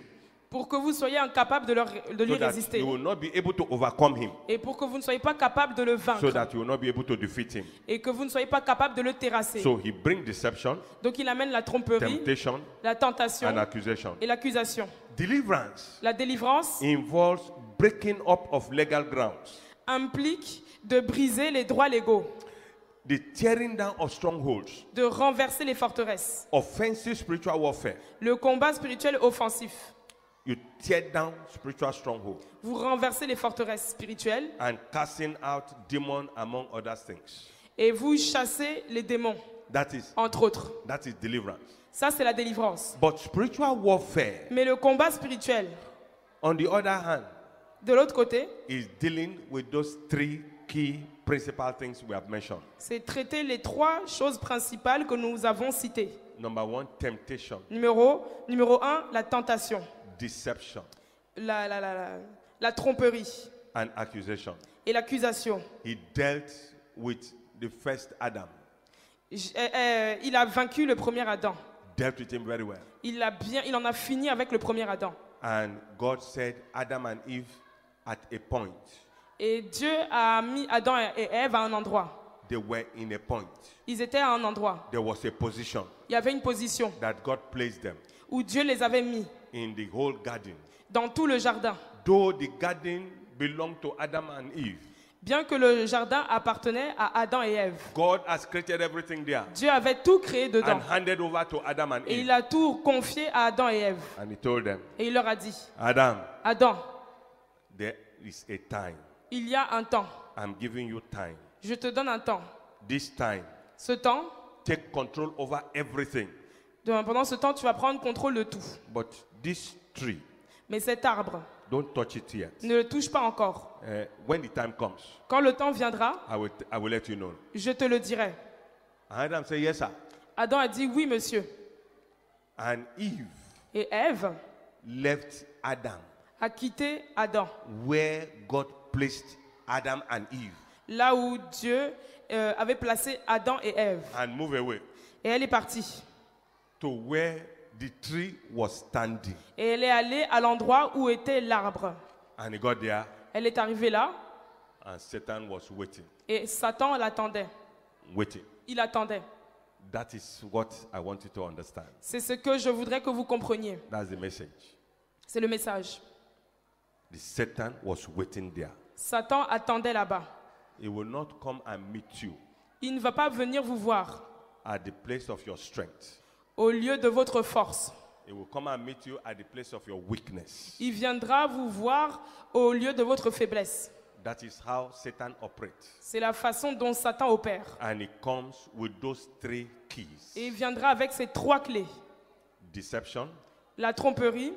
Speaker 2: pour que vous soyez incapable de lui
Speaker 1: So that
Speaker 2: résister.
Speaker 1: you will not be able to overcome him.
Speaker 2: Et pour que vous ne soyez pas capable de le
Speaker 1: So
Speaker 2: vaincre.
Speaker 1: that you will not be able to defeat him.
Speaker 2: Et que vous ne soyez pas capable de le terrasser.
Speaker 1: So he brings deception,
Speaker 2: Donc il amène la tromperie,
Speaker 1: temptation,
Speaker 2: la tentation
Speaker 1: and accusation.
Speaker 2: et l'accusation.
Speaker 1: Deliverance
Speaker 2: La délivrance
Speaker 1: involves breaking up of legal grounds,
Speaker 2: implique de briser les droits légaux,
Speaker 1: the tearing down of strongholds,
Speaker 2: de renverser les forteresses.
Speaker 1: offensive spiritual warfare.
Speaker 2: Le combat spirituel offensif.
Speaker 1: You tear down spiritual strongholds
Speaker 2: Vous renversez les forteresses spirituelles
Speaker 1: and casting out demons among other things.
Speaker 2: et vous chassez les démons,
Speaker 1: That
Speaker 2: entre autres.
Speaker 1: is deliverance.
Speaker 2: Ça, c'est la délivrance.
Speaker 1: But spiritual warfare,
Speaker 2: Mais le combat spirituel,
Speaker 1: on the other hand,
Speaker 2: de l'autre côté,
Speaker 1: is dealing with those three key principal things we have mentioned.
Speaker 2: c'est traiter les 3 choses principales que nous avons citées.
Speaker 1: Number one, temptation,
Speaker 2: Numéro 1, la tentation,
Speaker 1: deception,
Speaker 2: la tromperie
Speaker 1: and accusation.
Speaker 2: et l'accusation.
Speaker 1: He dealt with the first Adam,
Speaker 2: Il a vaincu le premier Adam.
Speaker 1: dealt with him very well.
Speaker 2: Il en a fini avec le premier Adam.
Speaker 1: And God said Adam and Eve at a point,
Speaker 2: Et Dieu a mis Adam et Ève à un endroit.
Speaker 1: they were in a point.
Speaker 2: Ils étaient à un endroit.
Speaker 1: There was a position
Speaker 2: Il y avait une position
Speaker 1: that God placed them
Speaker 2: où Dieu les avait mis
Speaker 1: in the whole garden.
Speaker 2: dans tout le jardin.
Speaker 1: Though the garden belonged to Adam and Eve,
Speaker 2: Bien que le jardin appartenait à Adam et Ève.
Speaker 1: God has created everything there
Speaker 2: Dieu avait tout créé dedans.
Speaker 1: and handed over to Adam and
Speaker 2: Et
Speaker 1: Eve.
Speaker 2: il a tout confié à Adam et Ève.
Speaker 1: And he told them,
Speaker 2: Et il leur a dit,
Speaker 1: Adam,
Speaker 2: Adam,
Speaker 1: there is a time.
Speaker 2: il y a un temps.
Speaker 1: I'm giving you time.
Speaker 2: Je te donne un temps.
Speaker 1: This time,
Speaker 2: Ce temps,
Speaker 1: take control over everything.
Speaker 2: pendant ce temps, tu vas prendre contrôle de tout.
Speaker 1: But this tree,
Speaker 2: Mais cet arbre,
Speaker 1: don't touch it yet.
Speaker 2: ne le touche pas encore.
Speaker 1: When the time comes,
Speaker 2: Quand le temps viendra,
Speaker 1: I will let you know.
Speaker 2: je te le dirai.
Speaker 1: And Adam said, yes, sir.
Speaker 2: Adam a dit, oui, monsieur.
Speaker 1: And Eve
Speaker 2: Et Ève
Speaker 1: left Adam
Speaker 2: a quitté Adam,
Speaker 1: where God placed Adam and Eve
Speaker 2: là où Dieu avait placé Adam et Ève.
Speaker 1: and moved away
Speaker 2: Et elle est partie.
Speaker 1: to where the tree was standing.
Speaker 2: Et elle est allée à l'endroit où était l'arbre.
Speaker 1: And he got there
Speaker 2: Elle est arrivée là
Speaker 1: and Satan was waiting,
Speaker 2: et Satan l'attendait.
Speaker 1: waiting.
Speaker 2: Il attendait.
Speaker 1: That is what I want you to understand.
Speaker 2: C'est ce que je voudrais que vous compreniez.
Speaker 1: That's the message.
Speaker 2: C'est le message.
Speaker 1: The Satan was waiting there.
Speaker 2: Satan attendait là-bas.
Speaker 1: He will not come and meet you
Speaker 2: Il ne va pas venir vous voir
Speaker 1: at the place of your strength.
Speaker 2: au lieu de votre force.
Speaker 1: He will come and meet you at the place of your weakness.
Speaker 2: Il viendra vous voir au lieu de votre faiblesse.
Speaker 1: That is how Satan operates.
Speaker 2: C'est la façon dont Satan opère.
Speaker 1: And he comes with those three keys.
Speaker 2: Et il viendra avec ces 3 clés.
Speaker 1: Deception,
Speaker 2: La tromperie,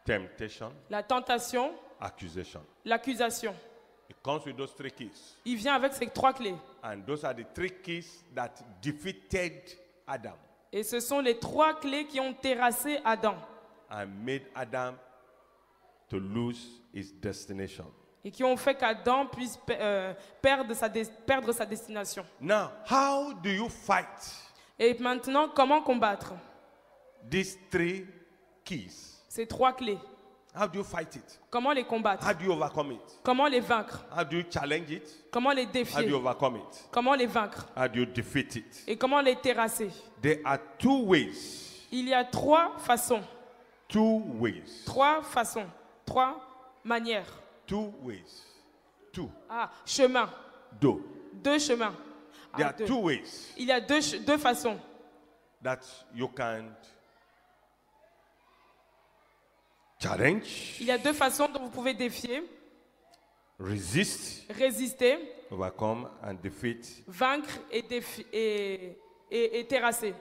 Speaker 1: temptation,
Speaker 2: la tentation,
Speaker 1: accusation.
Speaker 2: l'accusation.
Speaker 1: It comes with those three keys.
Speaker 2: Il vient avec ces 3 clés.
Speaker 1: And those are the three keys that defeated Adam
Speaker 2: Et ce sont les 3 clés qui ont terrassé Adam
Speaker 1: and made Adam to lose his destination.
Speaker 2: et qui ont fait qu'Adam puisse perdre sa destination.
Speaker 1: Now, how do you fight
Speaker 2: Et maintenant, comment combattre
Speaker 1: these three keys?
Speaker 2: ces 3 clés?
Speaker 1: How do you fight it?
Speaker 2: Comment les combattre?
Speaker 1: How do you overcome it?
Speaker 2: Comment les vaincre?
Speaker 1: How do you challenge it?
Speaker 2: Comment les
Speaker 1: How do you
Speaker 2: défier?
Speaker 1: overcome it?
Speaker 2: Comment les vaincre?
Speaker 1: How do you defeat it?
Speaker 2: Et comment les terrasser?
Speaker 1: There are two ways.
Speaker 2: Il y a 3 façons.
Speaker 1: 2 ways.
Speaker 2: 3 façons. 3 manières.
Speaker 1: 2 ways. 2.
Speaker 2: Ah, chemin.
Speaker 1: 2.
Speaker 2: 2 chemins.
Speaker 1: There
Speaker 2: Ah,
Speaker 1: are
Speaker 2: 2.
Speaker 1: 2 ways
Speaker 2: Il y a 2 façons
Speaker 1: that you can challenge,
Speaker 2: Il y a 2 façons dont vous pouvez défier,
Speaker 1: resist,
Speaker 2: résister,
Speaker 1: overcome, and defeat
Speaker 2: vaincre et terrasser.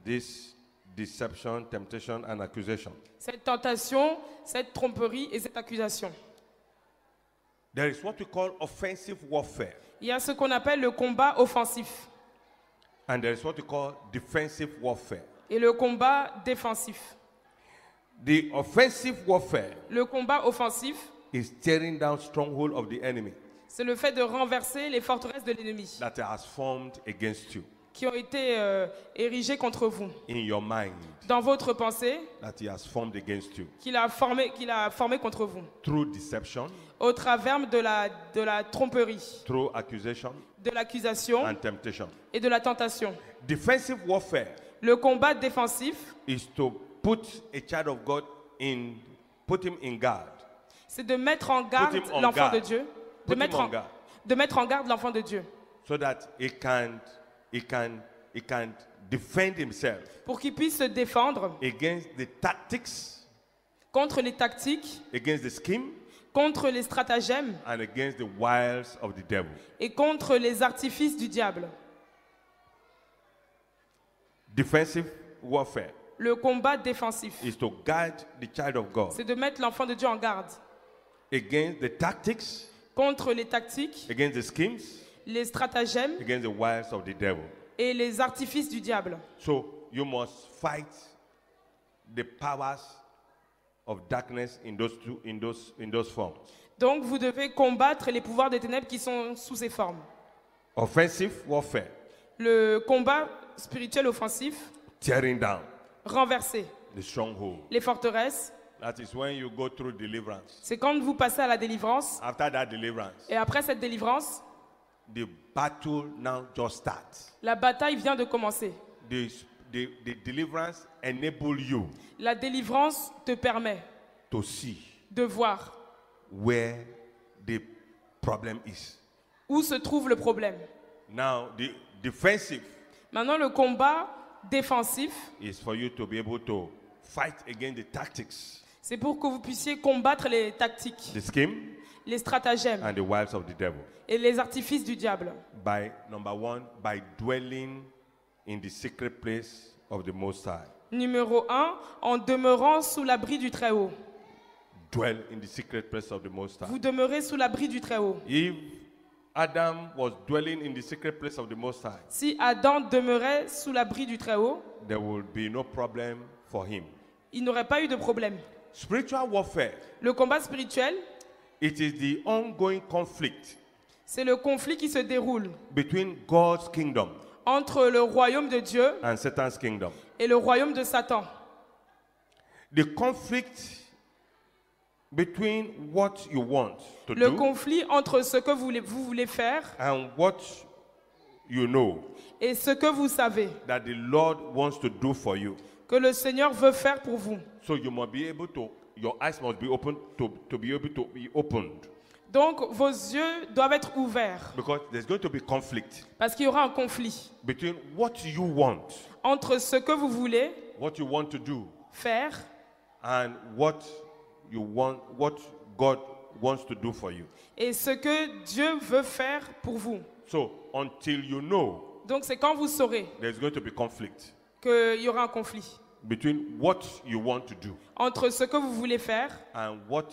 Speaker 1: this deception, temptation, and accusation.
Speaker 2: Cette tentation, cette tromperie et cette accusation.
Speaker 1: There is what we call offensive warfare,
Speaker 2: Il y a ce qu'on appelle le combat offensif.
Speaker 1: and there is what we call defensive warfare.
Speaker 2: Et le combat défensif.
Speaker 1: The offensive warfare
Speaker 2: Le combat offensif,
Speaker 1: is tearing down stronghold of the enemy
Speaker 2: c'est le fait de renverser les forteresses de l'ennemi
Speaker 1: that has formed against you
Speaker 2: qui ont été érigées contre vous.
Speaker 1: in your mind,
Speaker 2: Dans votre pensée,
Speaker 1: that he has formed against you
Speaker 2: qu'il a formé contre vous.
Speaker 1: through deception,
Speaker 2: Au travers de la tromperie,
Speaker 1: through accusation,
Speaker 2: de l'accusation
Speaker 1: and temptation.
Speaker 2: et de la tentation.
Speaker 1: Defensive warfare
Speaker 2: Le combat défensif,
Speaker 1: is to put a child of God put him in guard.
Speaker 2: c'est de mettre en garde
Speaker 1: him on
Speaker 2: l'enfant
Speaker 1: guard.
Speaker 2: de Dieu.
Speaker 1: Put him on guard.
Speaker 2: De mettre en garde l'enfant de Dieu.
Speaker 1: So that he can defend himself
Speaker 2: Pour qu'il puisse se défendre
Speaker 1: against the tactics,
Speaker 2: contre les tactiques,
Speaker 1: against the scheme,
Speaker 2: contre les stratagèmes
Speaker 1: and against the wiles of the devil.
Speaker 2: et contre les artifices du diable.
Speaker 1: Defensive warfare
Speaker 2: Le combat défensif,
Speaker 1: is to guard the child of God
Speaker 2: c'est de mettre l'enfant de Dieu en garde
Speaker 1: against the tactics,
Speaker 2: contre les tactiques,
Speaker 1: against the schemes,
Speaker 2: les stratagèmes
Speaker 1: against the wiles of the devil.
Speaker 2: et les artifices du diable.
Speaker 1: So you must fight the powers of darkness in those forms.
Speaker 2: Donc vous devez combattre les pouvoirs des ténèbres qui sont sous ces formes.
Speaker 1: Offensive warfare,
Speaker 2: Le combat spirituel offensif,
Speaker 1: tearing down
Speaker 2: renverser
Speaker 1: the stronghold.
Speaker 2: les forteresses,
Speaker 1: That is when you go through deliverance.
Speaker 2: c'est quand vous passez à la délivrance.
Speaker 1: After that deliverance,
Speaker 2: Et après cette délivrance,
Speaker 1: the battle now just starts.
Speaker 2: la bataille vient de commencer.
Speaker 1: The deliverance enable you
Speaker 2: La délivrance te permet
Speaker 1: to see
Speaker 2: de voir
Speaker 1: where the problem is.
Speaker 2: où se trouve le problème.
Speaker 1: Now, the defensive
Speaker 2: Maintenant, le combat défensif,
Speaker 1: is for you to be able to fight against the tactics,
Speaker 2: c'est pour que vous puissiez combattre les tactiques,
Speaker 1: the scheme,
Speaker 2: les stratagèmes
Speaker 1: and the wiles of the devil.
Speaker 2: et les artifices du diable.
Speaker 1: By number one, by dwelling in the secret place of the Most High.
Speaker 2: Numéro 1, en demeurant sous l'abri du Très-Haut.
Speaker 1: Dwell in the secret place of the Most High.
Speaker 2: Vous demeurez sous l'abri du Très-Haut.
Speaker 1: If Adam was dwelling in the secret place of the Most High,
Speaker 2: Si Adam demeurait sous l'abri du Très-Haut,
Speaker 1: there will be no problem for him.
Speaker 2: il n'aurait pas eu de problème.
Speaker 1: Spiritual warfare,
Speaker 2: Le combat spirituel,
Speaker 1: it is the ongoing conflict
Speaker 2: c'est le conflit qui se déroule
Speaker 1: between God's kingdom
Speaker 2: entre le royaume de Dieu
Speaker 1: and Satan's kingdom.
Speaker 2: et le royaume de Satan.
Speaker 1: The conflict between what you want to
Speaker 2: Le
Speaker 1: do
Speaker 2: conflit entre ce que vous voulez faire
Speaker 1: and what you know
Speaker 2: et ce que vous savez
Speaker 1: that the Lord wants to do for you.
Speaker 2: que le Seigneur veut faire pour vous.
Speaker 1: So you must be able to, your eyes must be open to be able to be opened,
Speaker 2: Donc vos yeux doivent être ouverts
Speaker 1: because there's going to be conflict
Speaker 2: parce qu'il y aura un conflit
Speaker 1: between what you want
Speaker 2: entre ce que vous voulez
Speaker 1: to do
Speaker 2: faire
Speaker 1: and what God wants to do for you.
Speaker 2: et ce que Dieu veut faire pour vous.
Speaker 1: So until you know,
Speaker 2: Donc c'est quand vous saurez
Speaker 1: there's going to be conflict
Speaker 2: qu'il y aura un conflit
Speaker 1: between what you want to do
Speaker 2: entre ce que vous voulez faire
Speaker 1: and what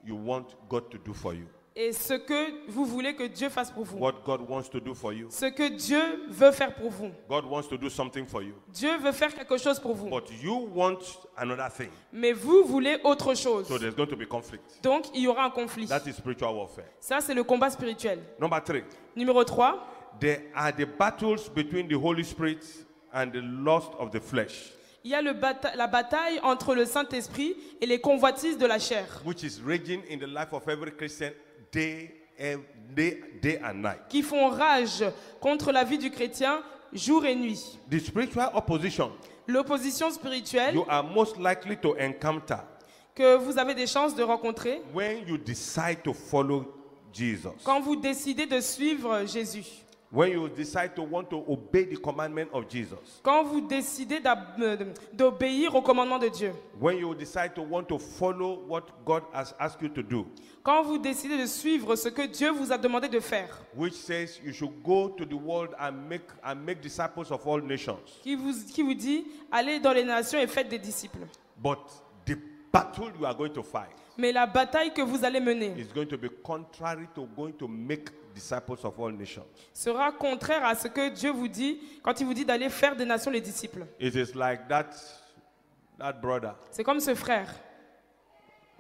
Speaker 1: you want God to do for you.
Speaker 2: et ce que vous voulez que Dieu fasse pour vous.
Speaker 1: What God wants to do for you.
Speaker 2: Ce que Dieu veut faire pour vous.
Speaker 1: God wants to do something for you.
Speaker 2: Dieu veut faire quelque chose pour vous.
Speaker 1: But you want another thing.
Speaker 2: Mais vous voulez autre chose.
Speaker 1: So there's going to be conflict.
Speaker 2: Donc il y aura un conflit.
Speaker 1: That is spiritual warfare.
Speaker 2: Ça, c'est le combat spirituel.
Speaker 1: Number 3.
Speaker 2: Numéro 3,
Speaker 1: There are the battles between the Holy Spirit and the lust of the flesh,
Speaker 2: il y a la bataille entre le Saint-Esprit et les convoitises de la chair
Speaker 1: which is raging in the life of every Christian day and night.
Speaker 2: qui font rage contre la vie du chrétien jour et nuit.
Speaker 1: The spiritual opposition
Speaker 2: L'opposition spirituelle
Speaker 1: you are most likely to encounter
Speaker 2: que vous avez des chances de rencontrer
Speaker 1: when you decide to follow Jesus.
Speaker 2: quand vous décidez de suivre Jésus.
Speaker 1: When you decide to want to obey the commandment of Jesus.
Speaker 2: Quand vous décidez d'obéir au commandement de Dieu.
Speaker 1: When you decide to want to follow what God has asked you to do.
Speaker 2: Quand vous décidez de suivre ce que Dieu vous a demandé de faire.
Speaker 1: Which says you should go to the world and make disciples of all nations.
Speaker 2: Qui vous dit, allez dans les nations et faites des disciples.
Speaker 1: But the battle you are going to fight
Speaker 2: Mais la bataille que vous allez mener
Speaker 1: is going to be contrary to going to make disciples of all nations.
Speaker 2: sera contraire à ce que Dieu vous dit quand il vous dit d'aller faire des nations les disciples.
Speaker 1: It is like that brother
Speaker 2: C'est comme ce frère.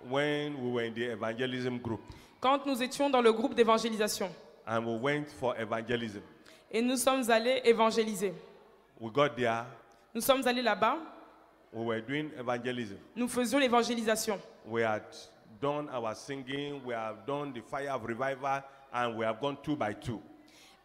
Speaker 1: when we were in the evangelism group
Speaker 2: Quand nous étions dans le groupe d'évangélisation
Speaker 1: and we went for evangelism.
Speaker 2: et nous sommes allés évangéliser.
Speaker 1: We got there,
Speaker 2: Nous sommes allés là-bas,
Speaker 1: we were doing evangelism.
Speaker 2: nous faisions l'évangélisation.
Speaker 1: We had done our singing, we have done the fire of revival, and we have gone 2 by 2.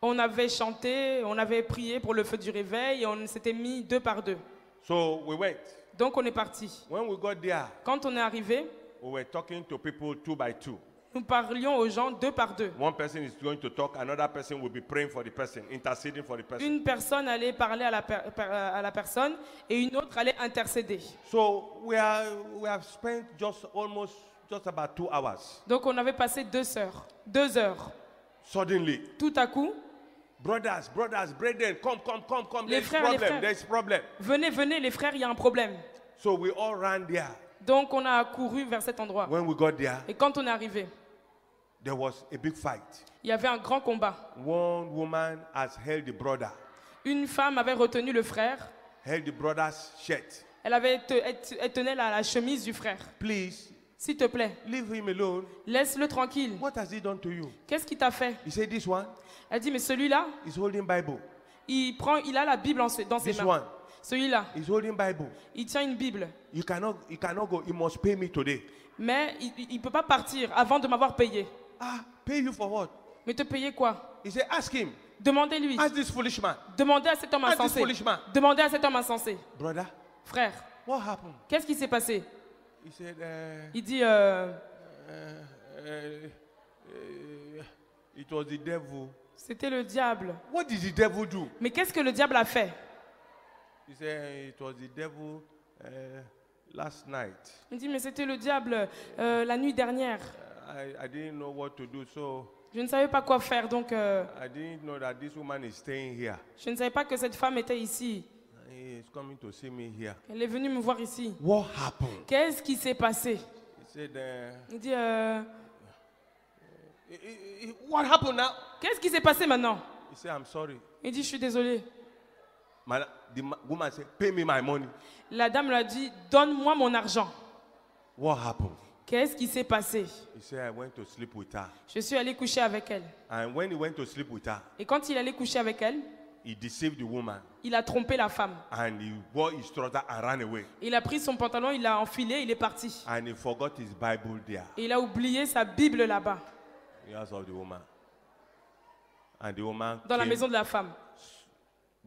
Speaker 2: On avait chanté, on avait prié pour le feu du réveil et on s'était mis 2 par 2.
Speaker 1: So we went.
Speaker 2: Donc on est parti.
Speaker 1: When we got there,
Speaker 2: Quand on est arrivé,
Speaker 1: we were talking to people 2 by 2.
Speaker 2: nous parlions aux gens 2 par 2.
Speaker 1: One person is going to talk, another person will be praying for the person, interceding for the person.
Speaker 2: Une personne allait parler à la personne et une autre allait intercéder.
Speaker 1: So we have spent just about 2 hours.
Speaker 2: Donc on avait passé 2 heures. 2 heures.
Speaker 1: Suddenly,
Speaker 2: Tout à coup,
Speaker 1: brothers, brethren, come.
Speaker 2: Les frères.
Speaker 1: There's problem.
Speaker 2: venez les frères, il y a un problème.
Speaker 1: So we all ran there.
Speaker 2: Donc on a couru vers cet endroit.
Speaker 1: When we got there,
Speaker 2: Et quand on est arrivé,
Speaker 1: there was a big fight.
Speaker 2: il y avait un grand combat.
Speaker 1: One woman has held the brother,
Speaker 2: Une femme avait retenu le frère.
Speaker 1: held the brother's shirt.
Speaker 2: Elle tenait la chemise du frère.
Speaker 1: Please,
Speaker 2: S'il te plaît,
Speaker 1: leave him alone.
Speaker 2: laisse-le tranquille.
Speaker 1: What has he done to you?
Speaker 2: Qu'est-ce qu'il t'a fait?
Speaker 1: He said, this one
Speaker 2: Elle dit, mais celui-là,
Speaker 1: is holding Bible.
Speaker 2: il a la Bible dans ses
Speaker 1: This
Speaker 2: mains.
Speaker 1: one
Speaker 2: Celui-là,
Speaker 1: is holding Bible.
Speaker 2: il tient une Bible.
Speaker 1: You cannot go. You must pay me today.
Speaker 2: Mais il ne peut pas partir avant de m'avoir payé.
Speaker 1: Ah, pay you for what?
Speaker 2: Mais te payer quoi?
Speaker 1: He said, ask him.
Speaker 2: Demandez-lui.
Speaker 1: Ask this foolish man.
Speaker 2: Demandez à cet homme
Speaker 1: Ask this
Speaker 2: insensé.
Speaker 1: foolish man.
Speaker 2: Demandez à cet homme insensé.
Speaker 1: Brother,
Speaker 2: Frère,
Speaker 1: what happened?
Speaker 2: qu'est-ce qui s'est passé?
Speaker 1: He said,
Speaker 2: Il dit,
Speaker 1: it was the devil.
Speaker 2: c'était le diable.
Speaker 1: What did the devil do?
Speaker 2: Mais qu'est-ce que le diable a fait?
Speaker 1: He said, it was the devil last night.
Speaker 2: Il dit, mais c'était le diable la nuit dernière.
Speaker 1: I didn't know what to do, so
Speaker 2: Je ne savais pas quoi faire, donc
Speaker 1: I didn't know that this woman is staying here.
Speaker 2: je ne savais pas que cette femme était ici.
Speaker 1: He is coming to see me here.
Speaker 2: Elle est venue me voir ici.
Speaker 1: What happened?
Speaker 2: Qu'est-ce qui s'est passé?
Speaker 1: He said,
Speaker 2: Il dit,
Speaker 1: what happened now?
Speaker 2: qu'est-ce qui s'est passé maintenant?
Speaker 1: He said, I'm sorry.
Speaker 2: Il dit, je suis désolé.
Speaker 1: The woman said, pay me my money.
Speaker 2: La dame lui a dit, donne-moi mon argent.
Speaker 1: What happened?
Speaker 2: Qu'est-ce qui s'est passé?
Speaker 1: He said, I went to sleep with her.
Speaker 2: Je suis allé coucher avec elle.
Speaker 1: And when he went to sleep with her,
Speaker 2: Et quand il allait coucher avec elle,
Speaker 1: he deceived the woman.
Speaker 2: il a trompé la femme.
Speaker 1: And he wore his trouser and ran away.
Speaker 2: Il a pris son pantalon, il l'a enfilé, il est parti.
Speaker 1: And he forgot his Bible there.
Speaker 2: Et il a oublié sa Bible là-bas,
Speaker 1: In the house of the woman. And the woman
Speaker 2: dans la
Speaker 1: came.
Speaker 2: maison de la femme.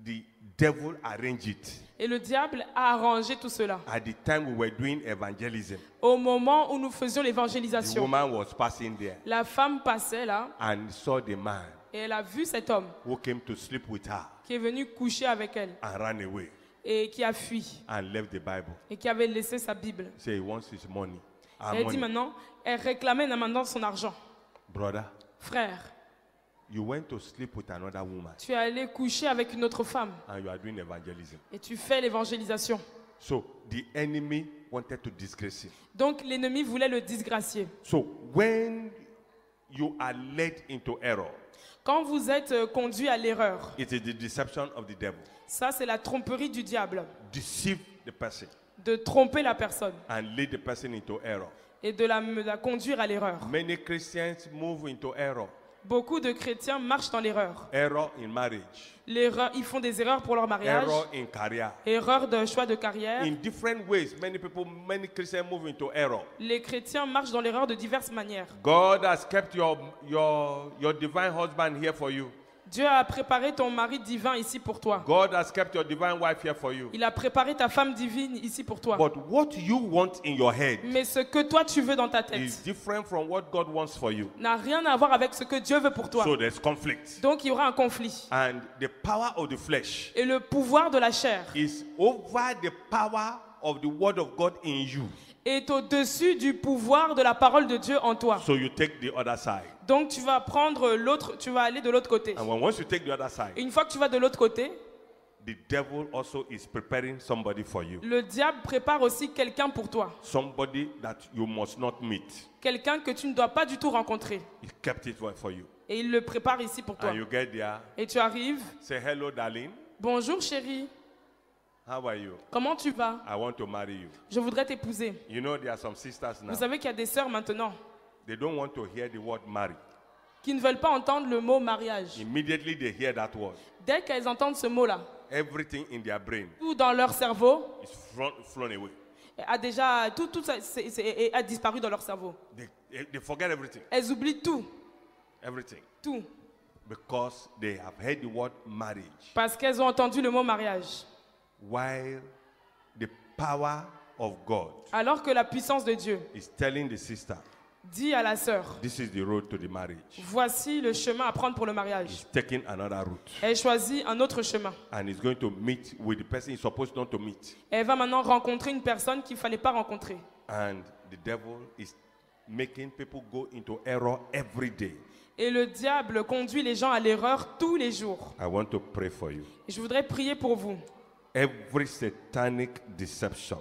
Speaker 1: The devil arranged it.
Speaker 2: Et le diable a arrangé tout cela.
Speaker 1: At the time we were doing evangelism,
Speaker 2: Au moment où nous faisions
Speaker 1: the
Speaker 2: l'évangélisation,
Speaker 1: woman was passing there
Speaker 2: la femme passait là
Speaker 1: and saw the man
Speaker 2: et elle a vu cet homme
Speaker 1: who came to sleep with her
Speaker 2: qui est venu coucher avec elle
Speaker 1: and ran away
Speaker 2: et qui a fui
Speaker 1: and left the Bible.
Speaker 2: et qui avait laissé sa Bible.
Speaker 1: Say he wants his money. Our
Speaker 2: Et elle dit
Speaker 1: money.
Speaker 2: maintenant, elle réclamait maintenant son argent.
Speaker 1: Brother,
Speaker 2: Frère,
Speaker 1: you went to sleep with another woman
Speaker 2: tu es allé coucher avec une autre femme
Speaker 1: and you are doing evangelism.
Speaker 2: et tu fais l'évangélisation.
Speaker 1: So the enemy wanted to disgrace him.
Speaker 2: Donc l'ennemi voulait le disgracier.
Speaker 1: So when you are led into error,
Speaker 2: Quand vous êtes conduit à l'erreur,
Speaker 1: it is the deception of the devil.
Speaker 2: ça c'est la tromperie du diable,
Speaker 1: Deceive the person
Speaker 2: de tromper la personne
Speaker 1: and lead the person into error.
Speaker 2: et de la conduire à l'erreur.
Speaker 1: Many Christians move into error.
Speaker 2: Beaucoup de chrétiens marchent dans l'erreur.
Speaker 1: Error in marriage,
Speaker 2: Ils font des erreurs pour leur mariage,
Speaker 1: error in career.
Speaker 2: erreurs de choix de carrière.
Speaker 1: In different ways, many Christians move into error.
Speaker 2: Les chrétiens marchent dans l'erreur de diverses manières.
Speaker 1: God has kept your divine husband here for you.
Speaker 2: Dieu a préparé ton mari divin ici pour toi.
Speaker 1: God has kept your divine wife here for you.
Speaker 2: Il a préparé ta femme divine ici pour toi.
Speaker 1: But what you want in your head
Speaker 2: Mais ce que toi tu veux dans ta
Speaker 1: is
Speaker 2: tête
Speaker 1: different from what God wants for you.
Speaker 2: n'a rien à voir avec ce que Dieu veut pour toi.
Speaker 1: So there's conflict.
Speaker 2: Donc il y aura un conflit.
Speaker 1: And the power of the flesh
Speaker 2: Et le pouvoir de la chair
Speaker 1: is over the power of the word of God in you.
Speaker 2: est au-dessus du pouvoir de la parole de Dieu en toi.
Speaker 1: So you take the other side.
Speaker 2: Donc tu vas prendre l'autre, tu vas aller de l'autre côté.
Speaker 1: And once you take the other side,
Speaker 2: Et une fois que tu vas de l'autre côté,
Speaker 1: the devil also is preparing somebody for you.
Speaker 2: Le diable prépare aussi quelqu'un pour toi.
Speaker 1: Somebody that you must not meet.
Speaker 2: Quelqu'un que tu ne dois pas du tout rencontrer.
Speaker 1: He kept it for you.
Speaker 2: Et il le prépare ici pour toi.
Speaker 1: And you get there,
Speaker 2: Et tu arrives.
Speaker 1: say hello, darling.
Speaker 2: Bonjour chérie.
Speaker 1: How are you?
Speaker 2: Comment tu vas?
Speaker 1: I want to marry you.
Speaker 2: Je voudrais t'épouser.
Speaker 1: You know there are some sisters now.
Speaker 2: Vous savez qu'il y a des sœurs maintenant
Speaker 1: They don't want to hear the word marry.
Speaker 2: qui ne veulent pas entendre le mot mariage.
Speaker 1: Immediately they hear that word.
Speaker 2: Dès qu'elles entendent ce mot-là,
Speaker 1: Everything in their brain
Speaker 2: tout dans leur cerveau
Speaker 1: is flown away.
Speaker 2: a déjà tout ça, a disparu dans leur cerveau.
Speaker 1: They forget everything.
Speaker 2: Elles oublient tout,
Speaker 1: Everything.
Speaker 2: tout,
Speaker 1: Because they have heard the word marriage.
Speaker 2: parce qu'elles ont entendu le mot mariage.
Speaker 1: While the power of God
Speaker 2: Alors que la puissance de Dieu
Speaker 1: is telling the sister,
Speaker 2: dit à la sœur,
Speaker 1: this is the road to the marriage.
Speaker 2: voici le chemin à prendre pour le mariage.
Speaker 1: He's taking another route.
Speaker 2: Elle choisit un autre chemin.
Speaker 1: And he's going to meet with the person he's supposed not to meet.
Speaker 2: Elle va maintenant rencontrer une personne qu'il ne fallait pas rencontrer.
Speaker 1: And the devil is making people go into error every day.
Speaker 2: Et le diable conduit les gens à l'erreur tous les jours.
Speaker 1: I want to pray for you.
Speaker 2: Et je voudrais prier pour vous.
Speaker 1: Every satanic deception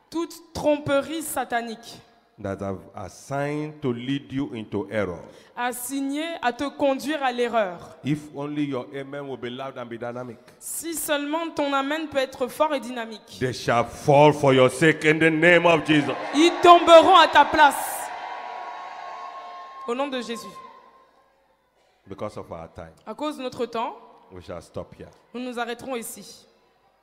Speaker 2: Toute tromperie satanique
Speaker 1: that have assigned to lead you into error.
Speaker 2: assigné à te conduire à l'erreur.
Speaker 1: If only your amen will be loud and be dynamic.
Speaker 2: Si seulement ton amen peut être fort et dynamique.
Speaker 1: They shall fall for your sake in the name of Jesus.
Speaker 2: Ils tomberont à ta place. Au nom de Jésus.
Speaker 1: Because of our time,
Speaker 2: À cause de notre temps,
Speaker 1: we shall stop here.
Speaker 2: nous nous arrêterons ici.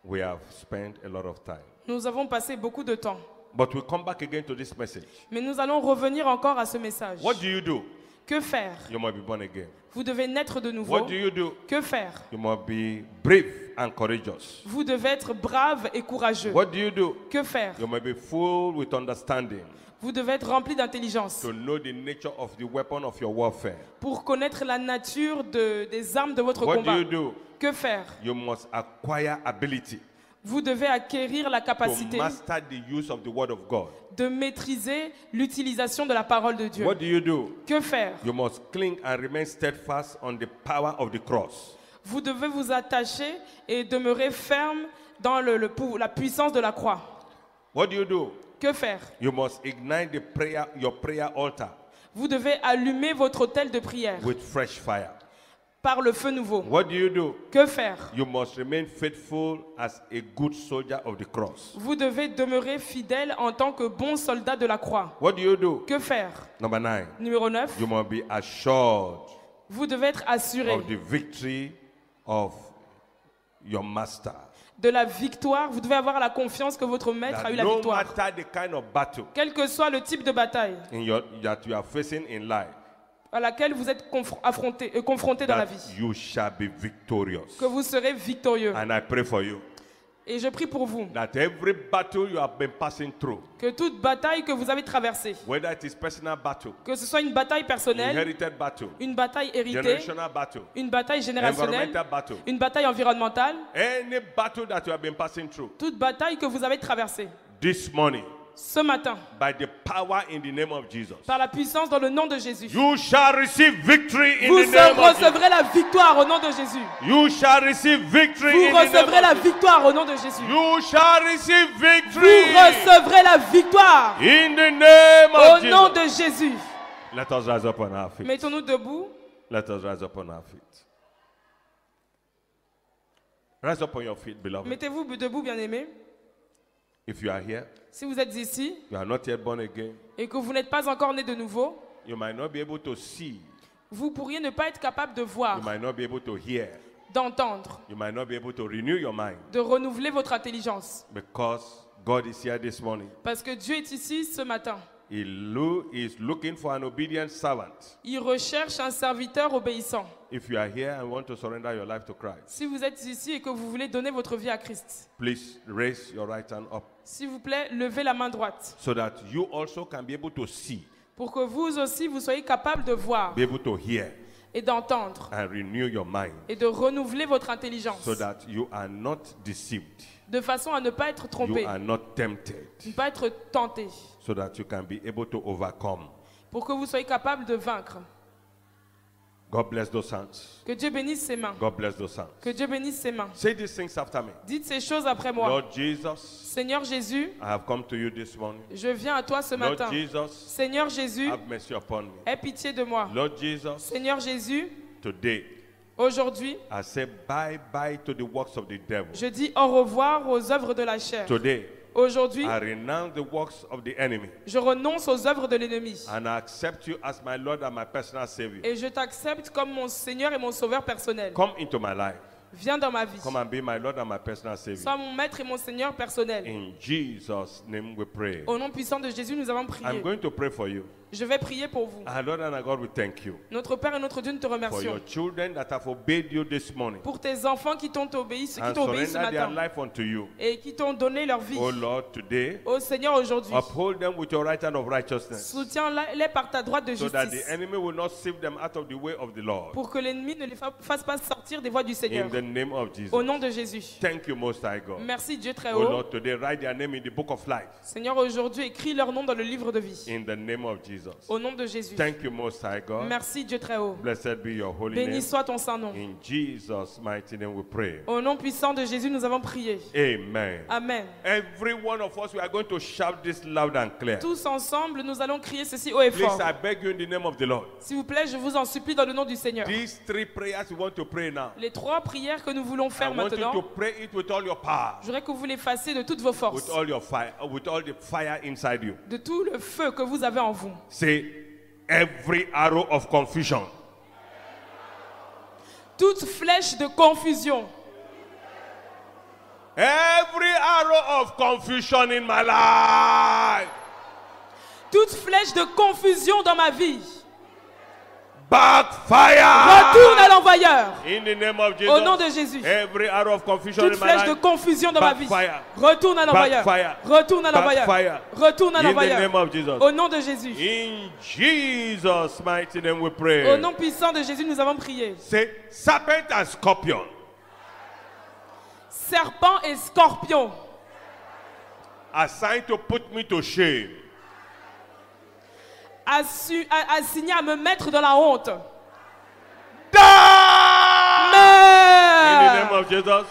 Speaker 1: We have spent a lot of time.
Speaker 2: Nous avons passé beaucoup de temps.
Speaker 1: But we'll come back again to this message.
Speaker 2: Mais nous allons revenir encore à ce message.
Speaker 1: What do you do?
Speaker 2: Que faire?
Speaker 1: You must be born again.
Speaker 2: Vous devez naître de nouveau.
Speaker 1: What do you do?
Speaker 2: Que faire?
Speaker 1: You must be brave and courageous.
Speaker 2: Vous devez être brave et courageux.
Speaker 1: What do you do?
Speaker 2: Que faire?
Speaker 1: You must be full with understanding
Speaker 2: Vous devez être rempli d'intelligence
Speaker 1: to know the nature of the weapon of your warfare.
Speaker 2: pour connaître la nature des armes de votre
Speaker 1: What do
Speaker 2: combat.
Speaker 1: you do?
Speaker 2: Que faire?
Speaker 1: You must acquire ability
Speaker 2: Vous devez acquérir la
Speaker 1: to
Speaker 2: capacité
Speaker 1: master the use of the word of God.
Speaker 2: de maîtriser l'utilisation de la parole de Dieu.
Speaker 1: What do you do?
Speaker 2: Que faire?
Speaker 1: You must cling and remain steadfast on the power of the cross.
Speaker 2: Vous devez vous attacher et demeurer ferme dans la puissance de la croix.
Speaker 1: What do you do?
Speaker 2: Que faire?
Speaker 1: You must ignite your prayer altar
Speaker 2: Vous devez allumer votre autel de prière
Speaker 1: with fresh fire.
Speaker 2: par le feu nouveau.
Speaker 1: What do you do?
Speaker 2: Que faire?
Speaker 1: You must remain faithful as a good soldier of the cross.
Speaker 2: Vous devez demeurer fidèle en tant que bon soldat de la croix.
Speaker 1: What do you do?
Speaker 2: Que faire?
Speaker 1: Number 9.
Speaker 2: Numéro 9.
Speaker 1: You must be assured
Speaker 2: Vous devez être assuré
Speaker 1: of the victory of your master.
Speaker 2: de la victoire. Vous devez avoir la confiance que votre maître a
Speaker 1: That
Speaker 2: eu la
Speaker 1: no
Speaker 2: victoire.
Speaker 1: matter the kind of battle
Speaker 2: Quel que soit le type de bataille
Speaker 1: that you are facing in life,
Speaker 2: à laquelle vous êtes confronté dans la
Speaker 1: that
Speaker 2: vie,
Speaker 1: you shall be victorious.
Speaker 2: que vous serez victorieux.
Speaker 1: And I pray for you
Speaker 2: Et je prie pour vous
Speaker 1: that every battle you have been passing through,
Speaker 2: que toute bataille que vous avez traversée,
Speaker 1: whether it is personal battle,
Speaker 2: que ce soit une bataille personnelle,
Speaker 1: inherited battle,
Speaker 2: une bataille héritée,
Speaker 1: generational battle,
Speaker 2: une bataille générationnelle,
Speaker 1: environmental battle,
Speaker 2: une bataille environnementale,
Speaker 1: any battle that you have been passing through,
Speaker 2: toute bataille que vous avez traversée,
Speaker 1: this morning,
Speaker 2: ce matin,
Speaker 1: by the power in the name of Jesus,
Speaker 2: par la puissance dans le nom de Jésus,
Speaker 1: you shall receive victory in
Speaker 2: vous
Speaker 1: the name of Jesus.
Speaker 2: recevrez la victoire au nom de Jésus.
Speaker 1: You shall receive victory
Speaker 2: Vous
Speaker 1: in the name
Speaker 2: recevrez la
Speaker 1: of Jesus.
Speaker 2: victoire au nom de Jésus.
Speaker 1: You shall receive
Speaker 2: Vous
Speaker 1: victory
Speaker 2: recevrez la victoire
Speaker 1: in the name of
Speaker 2: au nom
Speaker 1: Jesus.
Speaker 2: de Jésus.
Speaker 1: Let us rise up on our feet.
Speaker 2: Mettons-nous debout.
Speaker 1: Let us rise up on our feet. Rise up on your feet, beloved.
Speaker 2: Mettez-vous debout, bien-aimés.
Speaker 1: If you are here,
Speaker 2: Si vous êtes ici
Speaker 1: you are not yet born again,
Speaker 2: et que vous n'êtes pas encore né de nouveau,
Speaker 1: you might not be able to see,
Speaker 2: vous pourriez ne pas être capable de
Speaker 1: you
Speaker 2: voir,
Speaker 1: might not be able to hear,
Speaker 2: d'entendre,
Speaker 1: you might not be able to renew your mind
Speaker 2: de renouveler votre intelligence.
Speaker 1: because God is here this morning.
Speaker 2: Parce que Dieu est ici ce matin.
Speaker 1: He is looking for an obedient servant.
Speaker 2: Il recherche un serviteur obéissant.
Speaker 1: If you are here and want to surrender your life to Christ,
Speaker 2: Si vous êtes ici et que vous voulez donner votre vie à Christ,
Speaker 1: please raise your right hand up
Speaker 2: s'il vous plaît, levez la main droite
Speaker 1: so that you also can be able to see,
Speaker 2: pour que vous aussi, vous soyez capable de voir
Speaker 1: be able to hear,
Speaker 2: et d'entendre
Speaker 1: and renew your mind
Speaker 2: et de renouveler votre intelligence
Speaker 1: so that you are not deceived,
Speaker 2: de façon à ne pas être
Speaker 1: you
Speaker 2: trompé,
Speaker 1: are not tempted,
Speaker 2: ne pas être tenté,
Speaker 1: so that you can be able to overcome.
Speaker 2: pour que vous soyez capable de vaincre.
Speaker 1: God bless those hands.
Speaker 2: Que Dieu bénisse ses mains.
Speaker 1: God bless those hands.
Speaker 2: Que Dieu bénisse ses mains.
Speaker 1: Say these things after me.
Speaker 2: Dites ces choses après moi.
Speaker 1: Lord Jesus,
Speaker 2: Seigneur Jésus,
Speaker 1: I have come to you this morning.
Speaker 2: je viens à toi ce
Speaker 1: Lord
Speaker 2: matin.
Speaker 1: Jesus,
Speaker 2: Seigneur Jésus,
Speaker 1: have mercy upon me.
Speaker 2: aie pitié de moi.
Speaker 1: Lord Jesus,
Speaker 2: Seigneur Jésus,
Speaker 1: today
Speaker 2: aujourd'hui,
Speaker 1: I say bye-bye to the works of the devil.
Speaker 2: je dis au revoir aux œuvres de la chair.
Speaker 1: Today,
Speaker 2: Aujourd'hui,
Speaker 1: I renounce the works of the enemy
Speaker 2: je renonce aux œuvres de l'ennemi.
Speaker 1: and I accept you as my Lord and my personal Savior.
Speaker 2: Et je t'accepte comme mon Seigneur et mon Sauveur personnel.
Speaker 1: Come into my life.
Speaker 2: Viens dans ma vie.
Speaker 1: Come and be my Lord and my personal Savior.
Speaker 2: Sois mon maître et mon Seigneur personnel.
Speaker 1: In Jesus' name we pray.
Speaker 2: Au nom puissant de Jésus, nous avons
Speaker 1: I'm
Speaker 2: prié.
Speaker 1: going to pray for you.
Speaker 2: Je vais prier pour vous.
Speaker 1: Our Lord and our God, we thank you
Speaker 2: Notre Père et notre Dieu, nous te
Speaker 1: for
Speaker 2: remercions.
Speaker 1: your children that have obeyed you this morning
Speaker 2: Pour tes enfants qui t'ont obéi, qui
Speaker 1: and
Speaker 2: t'ont obéi ce
Speaker 1: surrender their
Speaker 2: matin.
Speaker 1: life unto you.
Speaker 2: Et qui t'ont donné leur vie.
Speaker 1: Oh Lord, today,
Speaker 2: Ô Seigneur, aujourd'hui,
Speaker 1: uphold them with your right hand of righteousness
Speaker 2: soutiens-les par ta droite de
Speaker 1: so that the
Speaker 2: justice.
Speaker 1: enemy will not sift them out of the way of the Lord.
Speaker 2: Pour que l'ennemi ne les fasse pas sortir des voies du Seigneur.
Speaker 1: In the name of
Speaker 2: Au
Speaker 1: Jesus.
Speaker 2: nom de Jésus.
Speaker 1: Thank you, Most High God.
Speaker 2: Merci Dieu très
Speaker 1: Oh
Speaker 2: haut.
Speaker 1: Lord, today write their name in the book of life.
Speaker 2: Seigneur, aujourd'hui, écris leur nom dans le livre de vie.
Speaker 1: In the name of Jesus.
Speaker 2: Au nom de Jésus.
Speaker 1: Thank you, Most High God.
Speaker 2: Merci Dieu très haut.
Speaker 1: Blessed be your holy
Speaker 2: Béni
Speaker 1: name.
Speaker 2: soit ton saint nom.
Speaker 1: In Jesus' mighty name we pray.
Speaker 2: Au nom puissant de Jésus, nous avons prié.
Speaker 1: Amen.
Speaker 2: Amen.
Speaker 1: Every one of us, we are going to shout this loud and clear.
Speaker 2: Tous ensemble, nous allons crier ceci haut et fort.
Speaker 1: Please, I beg you in the name of the Lord.
Speaker 2: S'il vous plaît, je vous en supplie dans le nom du Seigneur.
Speaker 1: These three prayers we want to pray now.
Speaker 2: Les 3 prières que nous voulons
Speaker 1: I
Speaker 2: faire
Speaker 1: want you to
Speaker 2: maintenant,
Speaker 1: pray it with all your power,
Speaker 2: je voudrais que vous les fassiez de toutes vos forces,
Speaker 1: with all your fire, with all the fire inside you.
Speaker 2: de tout le feu que vous avez en vous.
Speaker 1: Say, every arrow of confusion,
Speaker 2: Toute flèche de confusion,
Speaker 1: every arrow of confusion in my life,
Speaker 2: toute flèche de confusion dans ma vie,
Speaker 1: backfire.
Speaker 2: retourne à l'envoyeur.
Speaker 1: In the name of Jesus.
Speaker 2: Au nom de Jésus.
Speaker 1: Every arrow of confusion
Speaker 2: Toute
Speaker 1: in my
Speaker 2: flèche de
Speaker 1: life,
Speaker 2: confusion dans ma vie,
Speaker 1: backfire.
Speaker 2: retourne à l'envoyeur.
Speaker 1: Backfire.
Speaker 2: Retourne à l'envoyeur.
Speaker 1: Backfire.
Speaker 2: Retourne à
Speaker 1: in the
Speaker 2: l'envoyeur.
Speaker 1: name of Jesus.
Speaker 2: Au nom de Jésus.
Speaker 1: In Jesus' mighty name we pray.
Speaker 2: Au nom puissant de Jésus, nous avons prié.
Speaker 1: Say, serpent and scorpion,
Speaker 2: Serpent et scorpion,
Speaker 1: assigned to put me to shame,
Speaker 2: assigné à me mettre dans la honte.
Speaker 1: die! In the name
Speaker 2: Meurs!
Speaker 1: of Jesus,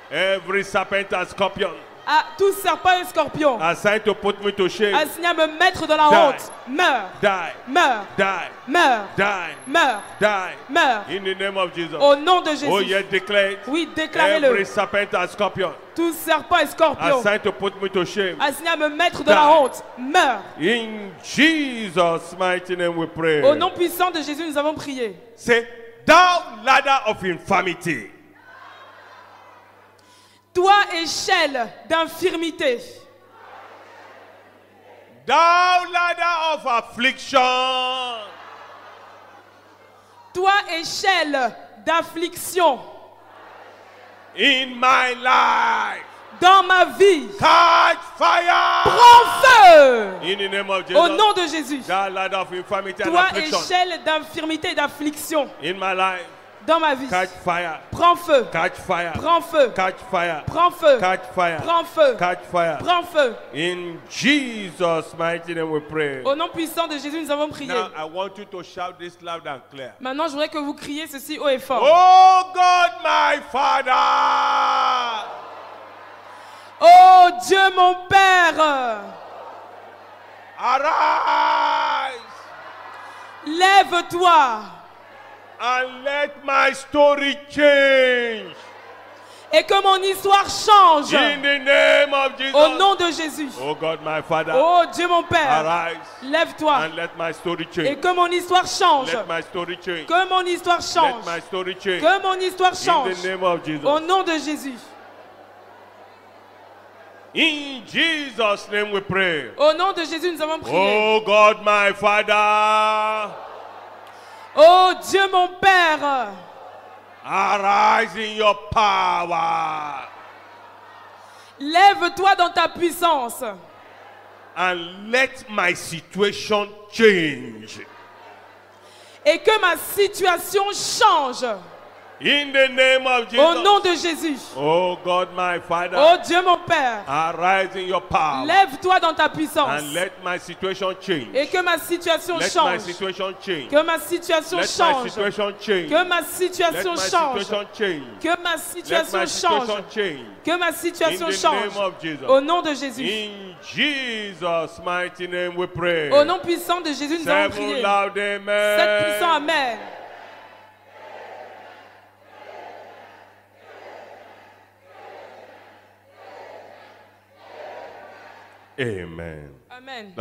Speaker 1: every serpent and scorpion,
Speaker 2: À tout serpent et scorpion,
Speaker 1: assigned to put me to shame,
Speaker 2: assigné à me mettre dans la
Speaker 1: Die.
Speaker 2: honte. Meurs!
Speaker 1: die,
Speaker 2: Meurs!
Speaker 1: die,
Speaker 2: Meurs!
Speaker 1: die,
Speaker 2: Meurs!
Speaker 1: die.
Speaker 2: Meurs!
Speaker 1: In the name of Jesus.
Speaker 2: Au nom de
Speaker 1: Oh,
Speaker 2: Jésus.
Speaker 1: yes, declare it.
Speaker 2: Oui,
Speaker 1: Every
Speaker 2: déclarez-le.
Speaker 1: serpent and scorpion,
Speaker 2: Tout serpent et scorpion,
Speaker 1: assigned to put me to shame.
Speaker 2: assigné à me mettre dans la
Speaker 1: Die.
Speaker 2: honte. Meurs!
Speaker 1: In Jesus' mighty name we pray.
Speaker 2: Au nom puissant de Jésus, nous avons prié.
Speaker 1: Say, thou ladder of infirmity,
Speaker 2: Toi, échelle d'infirmité.
Speaker 1: thou ladder of affliction,
Speaker 2: Toi, échelle d'affliction.
Speaker 1: in my life,
Speaker 2: Dans ma vie.
Speaker 1: catch fire.
Speaker 2: Prends feu.
Speaker 1: In the name of Jesus.
Speaker 2: Au nom de Jésus.
Speaker 1: Thou ladder of infirmity and
Speaker 2: Toi,
Speaker 1: affliction,
Speaker 2: échelle d'infirmité et d'affliction.
Speaker 1: in my life,
Speaker 2: Dans ma vie.
Speaker 1: catch fire.
Speaker 2: Prends feu.
Speaker 1: Catch fire.
Speaker 2: Prends feu.
Speaker 1: Catch fire.
Speaker 2: Prends feu.
Speaker 1: Catch fire.
Speaker 2: Prends feu.
Speaker 1: Catch fire.
Speaker 2: Prends feu.
Speaker 1: In Jesus' mighty name we pray.
Speaker 2: Au nom puissant de Jésus, nous avons prié.
Speaker 1: Now I want you to shout this loud and clear.
Speaker 2: Maintenant, je voudrais que vous criez ceci haut et fort.
Speaker 1: Oh God, my Father,
Speaker 2: Oh Dieu, mon Père,
Speaker 1: arise
Speaker 2: lève-toi
Speaker 1: and let my story change.
Speaker 2: et que mon histoire change.
Speaker 1: In the name of Jesus.
Speaker 2: Au nom de Jésus.
Speaker 1: Oh God, my Father,
Speaker 2: Oh Dieu, mon Père,
Speaker 1: arise
Speaker 2: lève-toi
Speaker 1: and let my story
Speaker 2: et
Speaker 1: change.
Speaker 2: que mon histoire change.
Speaker 1: Let my story change.
Speaker 2: Que mon histoire
Speaker 1: Let
Speaker 2: change.
Speaker 1: my story change.
Speaker 2: Que mon histoire
Speaker 1: In
Speaker 2: change.
Speaker 1: the name of Jesus.
Speaker 2: Au nom de Jésus.
Speaker 1: In Jesus' name we pray.
Speaker 2: Au nom de Jésus, nous avons prié.
Speaker 1: Oh God, my Father,
Speaker 2: Oh Dieu, mon Père,
Speaker 1: arise in your power
Speaker 2: lève-toi dans ta puissance
Speaker 1: and let my situation change.
Speaker 2: et que ma situation change.
Speaker 1: In the name of
Speaker 2: Au
Speaker 1: Jesus.
Speaker 2: nom de Jésus.
Speaker 1: Oh God, my Father.
Speaker 2: Oh Dieu mon Père.
Speaker 1: Arise in your power.
Speaker 2: Lève-toi dans ta puissance.
Speaker 1: And let my situation change.
Speaker 2: Et que ma situation
Speaker 1: Let my
Speaker 2: change.
Speaker 1: situation change.
Speaker 2: Que ma situation
Speaker 1: Let my
Speaker 2: change.
Speaker 1: situation change.
Speaker 2: Que ma
Speaker 1: Let
Speaker 2: situation
Speaker 1: my
Speaker 2: change.
Speaker 1: situation change.
Speaker 2: Que ma
Speaker 1: Let
Speaker 2: situation
Speaker 1: my
Speaker 2: change.
Speaker 1: situation change.
Speaker 2: Que ma
Speaker 1: In
Speaker 2: situation
Speaker 1: the
Speaker 2: change.
Speaker 1: name of Jesus.
Speaker 2: Au nom de Jésus.
Speaker 1: In Jesus' mighty name we pray.
Speaker 2: Au nom puissant de Jésus, nous allons
Speaker 1: Seven
Speaker 2: prier.
Speaker 1: loud amen.
Speaker 2: 7 puissants, amen.
Speaker 1: Amen.
Speaker 2: Amen.